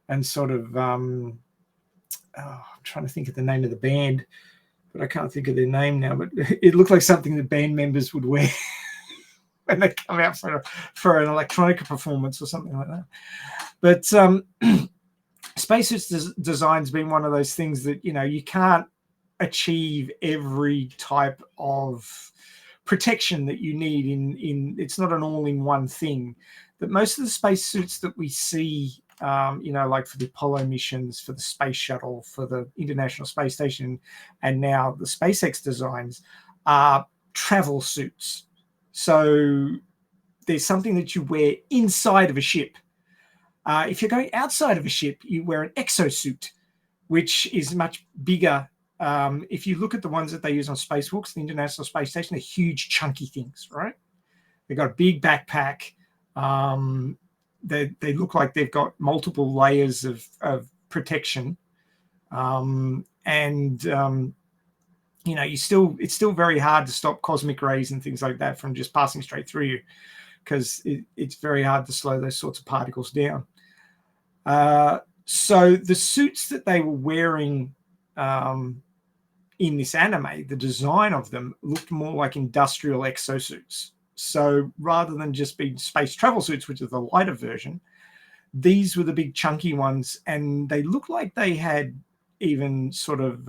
S1: and sort of I'm trying to think of the name of the band, but I can't think of their name now. But it looked like something that band members would wear when they come out for an electronica performance or something like that. But spacesuits design's been one of those things that you can't achieve every type of protection that you need in it's not an all-in-one thing. But most of the spacesuits that we see, like for the Apollo missions, for the space shuttle, for the International Space Station, and now the SpaceX designs are travel suits. So there's something that you wear inside of a ship. If you're going outside of a ship, you wear an exosuit, which is much bigger. If you look at the ones that they use on spacewalks, the International Space Station, they're huge, chunky things, right? They've got a big backpack. They look like they've got multiple layers of protection. It's still very hard to stop cosmic rays and things like that from just passing straight through you, because it's very hard to slow those sorts of particles down. So the suits that they were wearing in this anime, the design of them looked more like industrial exosuits. So rather than just being space travel suits, which is the lighter version, these were the big chunky ones, and they looked like they had even sort of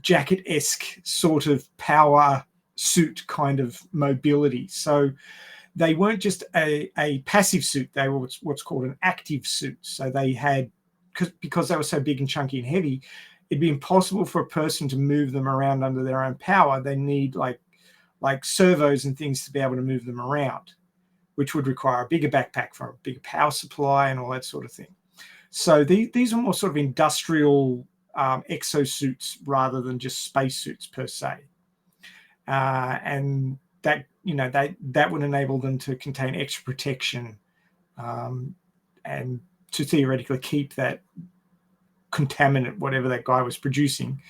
S1: jacket-esque sort of power suit kind of mobility. So they weren't just a passive suit, they were what's called an active suit. So they had, because they were so big and chunky and heavy, it'd be impossible for a person to move them around under their own power. They need like servos and things to be able to move them around, which would require a bigger backpack for a bigger power supply and all that sort of thing. So these are more sort of industrial exosuits rather than just spacesuits per se. And that, that would enable them to contain extra protection and to theoretically keep that contaminant, whatever that guy was producing,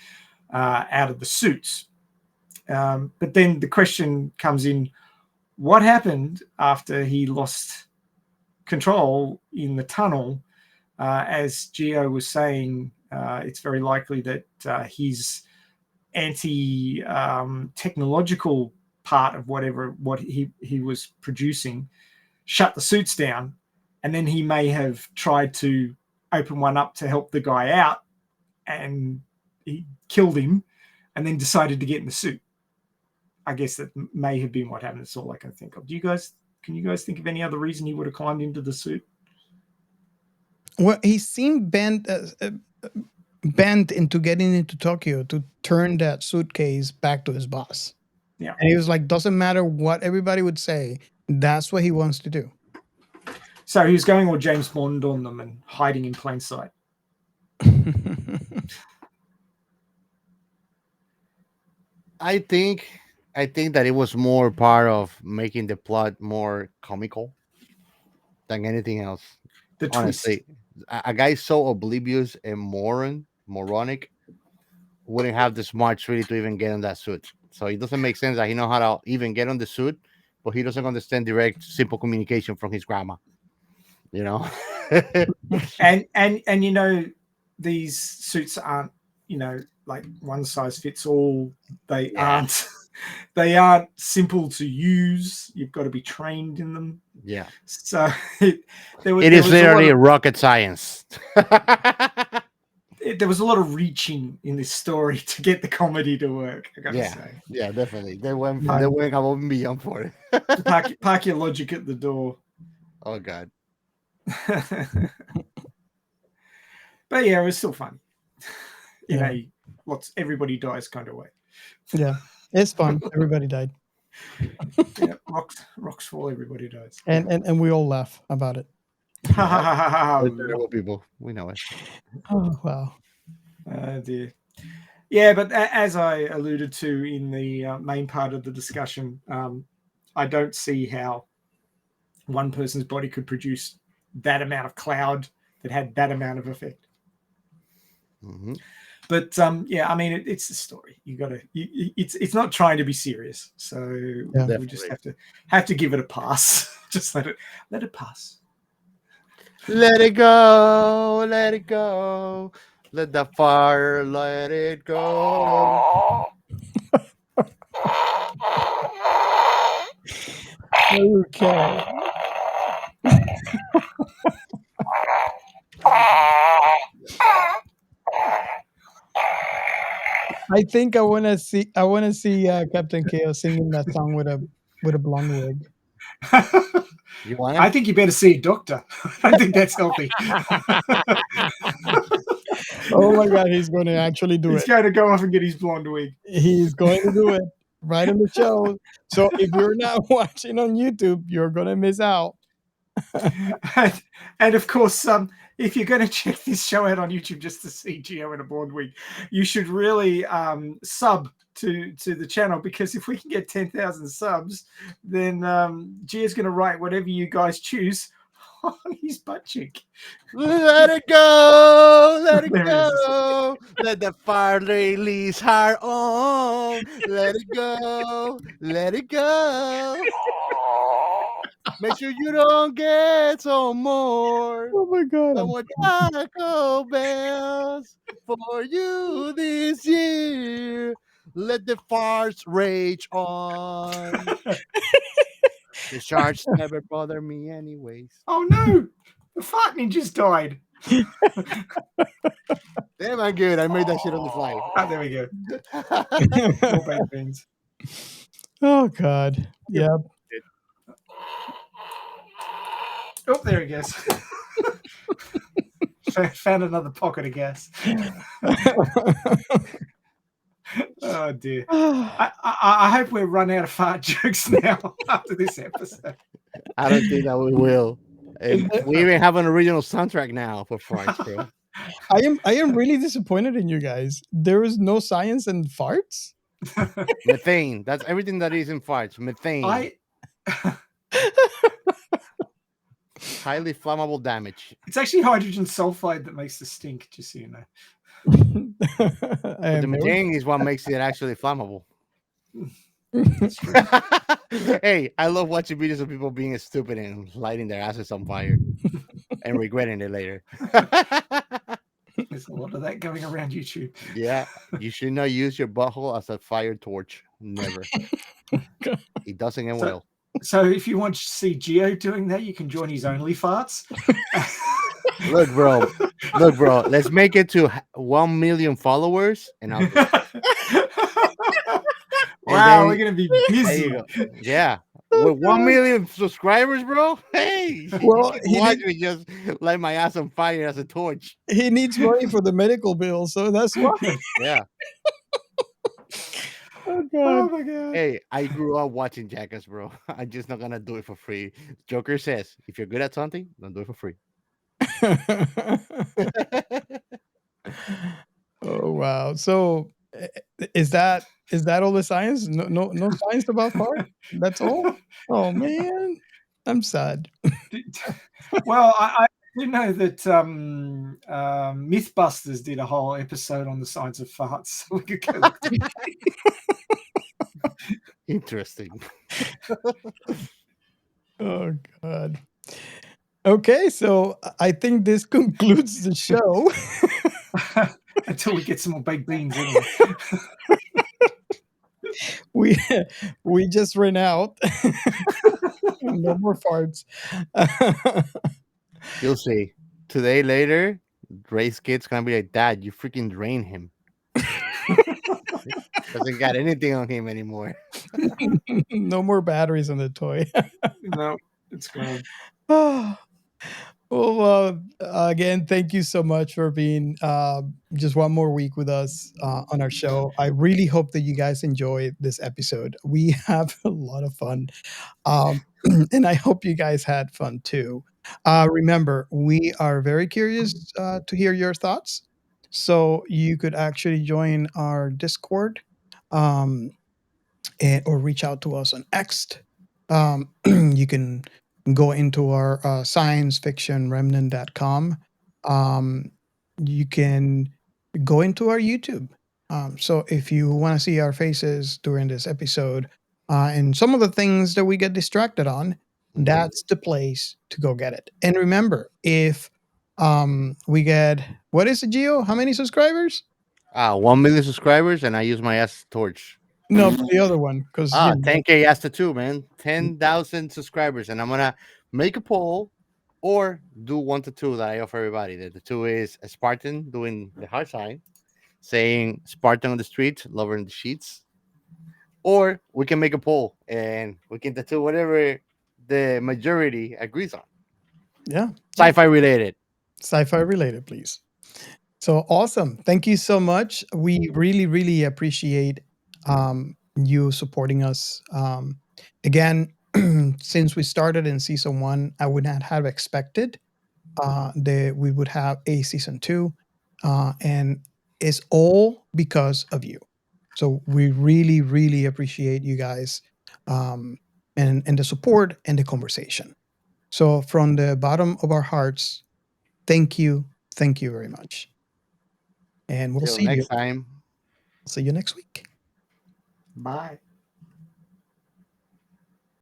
S1: out of the suits. But then the question comes in, what happened after he lost control in the tunnel? As Gio was saying, it's very likely that his anti-technological part of what he was producing shut the suits down, and then he may have tried to open one up to help the guy out, and he killed him, and then decided to get in the suit. I guess that may have been what happened. That's all I can think of. Can you guys think of any other reason he would have climbed into the suit?
S3: Well, he seemed bent into getting into Tokyo to turn that suitcase back to his boss.
S1: Yeah.
S3: And he was like, doesn't matter what everybody would say, that's what he wants to do.
S1: So he was going all James Bond on them and hiding in plain sight.
S2: I think that it was more part of making the plot more comical than anything else. Honestly, a guy so oblivious and moronic wouldn't have the smarts really to even get in that suit. So it doesn't make sense that he knows how to even get on the suit, but he doesn't understand direct, simple communication from his grandma.
S1: And these suits aren't, like one size fits all. They aren't simple to use. You've got to be trained in them.
S2: Yeah.
S1: So
S2: it is literally rocket science.
S1: There was a lot of reaching in this story to get the comedy to work, I gotta say.
S2: Yeah, definitely. They went above and beyond for it.
S1: Park your logic at the door.
S2: Oh God.
S1: But yeah, it was still fun. Everybody dies kind of way.
S3: Yeah, it's fun. Everybody died.
S1: Yeah, rocks fall, everybody dies.
S3: And we all laugh about it.
S2: Terrible people. We know it.
S3: Oh, wow.
S1: Dear. Yeah, but as I alluded to in the main part of the discussion, I don't see how one person's body could produce that amount of cloud that had that amount of effect.
S2: Mm-hmm.
S1: But yeah, I mean, it's a story. It's not trying to be serious, so we just have to give it a pass. Just let it pass.
S2: Let it go, let it go. Let the fire, let it go.
S3: Okay. I think I want to see Captain Chaos singing that song with a blonde wig.
S2: You want it?
S1: I think you better see a doctor. I think that's healthy.
S3: Oh my God, he's going to actually do it.
S1: He's going to go off and get his blonde wig.
S3: He's going to do it right on the show. So if you're not watching on YouTube, you're going to miss out.
S1: And of course, if you're going to check this show out on YouTube just to see Gio in a blonde wig, you should really sub to the channel, because if we can get 10,000 subs, then Gio's going to write whatever you guys choose on his butt cheek.
S2: Let it go, let it go. Let the fire release her on. Let it go, let it go. Make sure you don't get some more.
S3: Oh my god.
S2: No more Taco Bells for you this year. Let the farts rage on. The sharks never bother me anyways.
S1: Oh no! The fart ninjas died.
S2: Damn, I'm good. I made that shit on the fly.
S1: Oh, there we go. More baked beans.
S3: Oh god. Yeah.
S1: Oh, there he goes. Found another pocket of gas. Oh dear. I hope we're run out of fart jokes now after this episode.
S2: I don't think that we will. And we even have an original soundtrack now for farts, bro.
S3: I am really disappointed in you guys. There is no science in farts.
S2: Methane. That's everything that is in farts. Methane. Highly flammable damage.
S1: It's actually hydrogen sulfide that makes the stink, just so you know.
S2: But the methane is what makes it actually flammable. Hey, I love watching videos of people being stupid and lighting their asses on fire and regretting it later.
S1: There's a lot of that going around YouTube.
S2: Yeah, you should not use your butthole as a fire torch. Never. It doesn't end well.
S1: So if you want to see Geo doing that, you can join his Only Farts.
S2: Look, bro. Let's make it to 1 million followers, and I'll.
S1: Wow, we're gonna be busy.
S2: Yeah, with 1 million subscribers, bro. Hey,
S3: well,
S2: watch me just light my ass on fire as a torch.
S3: He needs money for the medical bill, so that's why.
S2: Yeah.
S3: Oh god.
S1: Oh my god.
S2: Hey, I grew up watching Jackass, bro. I'm just not gonna do it for free. Joker says, if you're good at something, don't do it for free.
S3: Oh wow. So is that all the science? No science about fart? That's all? Oh man. I'm sad.
S1: Well, I do know that Mythbusters did a whole episode on the science of farts. So we could go look at it.
S2: Interesting.
S3: Oh god. Okay, so I think this concludes the show.
S1: Until we get some more baked beans anyway.
S3: we just ran out. No more farts.
S2: You'll see. Today later, Ray's kid's gonna be like, Dad, you freaking drain him. Doesn't got anything on him anymore.
S3: No more batteries on the toy.
S1: No, it's gone.
S3: Well, again, thank you so much for being just one more week with us on our show. I really hope that you guys enjoyed this episode. We have a lot of fun. And I hope you guys had fun too. Remember, we are very curious to hear your thoughts. So you could actually join our Discord or reach out to us on X. You can go into our sciencefictionremnant.com. You can go into our YouTube. So if you want to see our faces during this episode and some of the things that we get distracted on, that's the place to go get it. And remember, if we get, what is it, Gio? How many subscribers?
S2: 1 million subscribers, and I use my ass torch.
S3: No, the other one, because
S2: 10K Asta too, man. 10,000 subscribers, and I'm gonna make a poll or do 1 to 2 that I offer everybody. The 2 is a Spartan doing the heart sign, saying Spartan on the street, lover in the sheets, or we can make a poll and we can tattoo whatever the majority agrees on.
S3: Yeah,
S2: Sci-fi related.
S3: Sci-fi related, please. So awesome! Thank you so much. We really appreciate you supporting us. Again, since we started in season 1, I would not have expected that we would have a season 2, and it's all because of you. So we really appreciate you guys and the support and the conversation. So from the bottom of our hearts, thank you very much, and we'll see you
S2: next time.
S3: See you next week.
S2: Bye.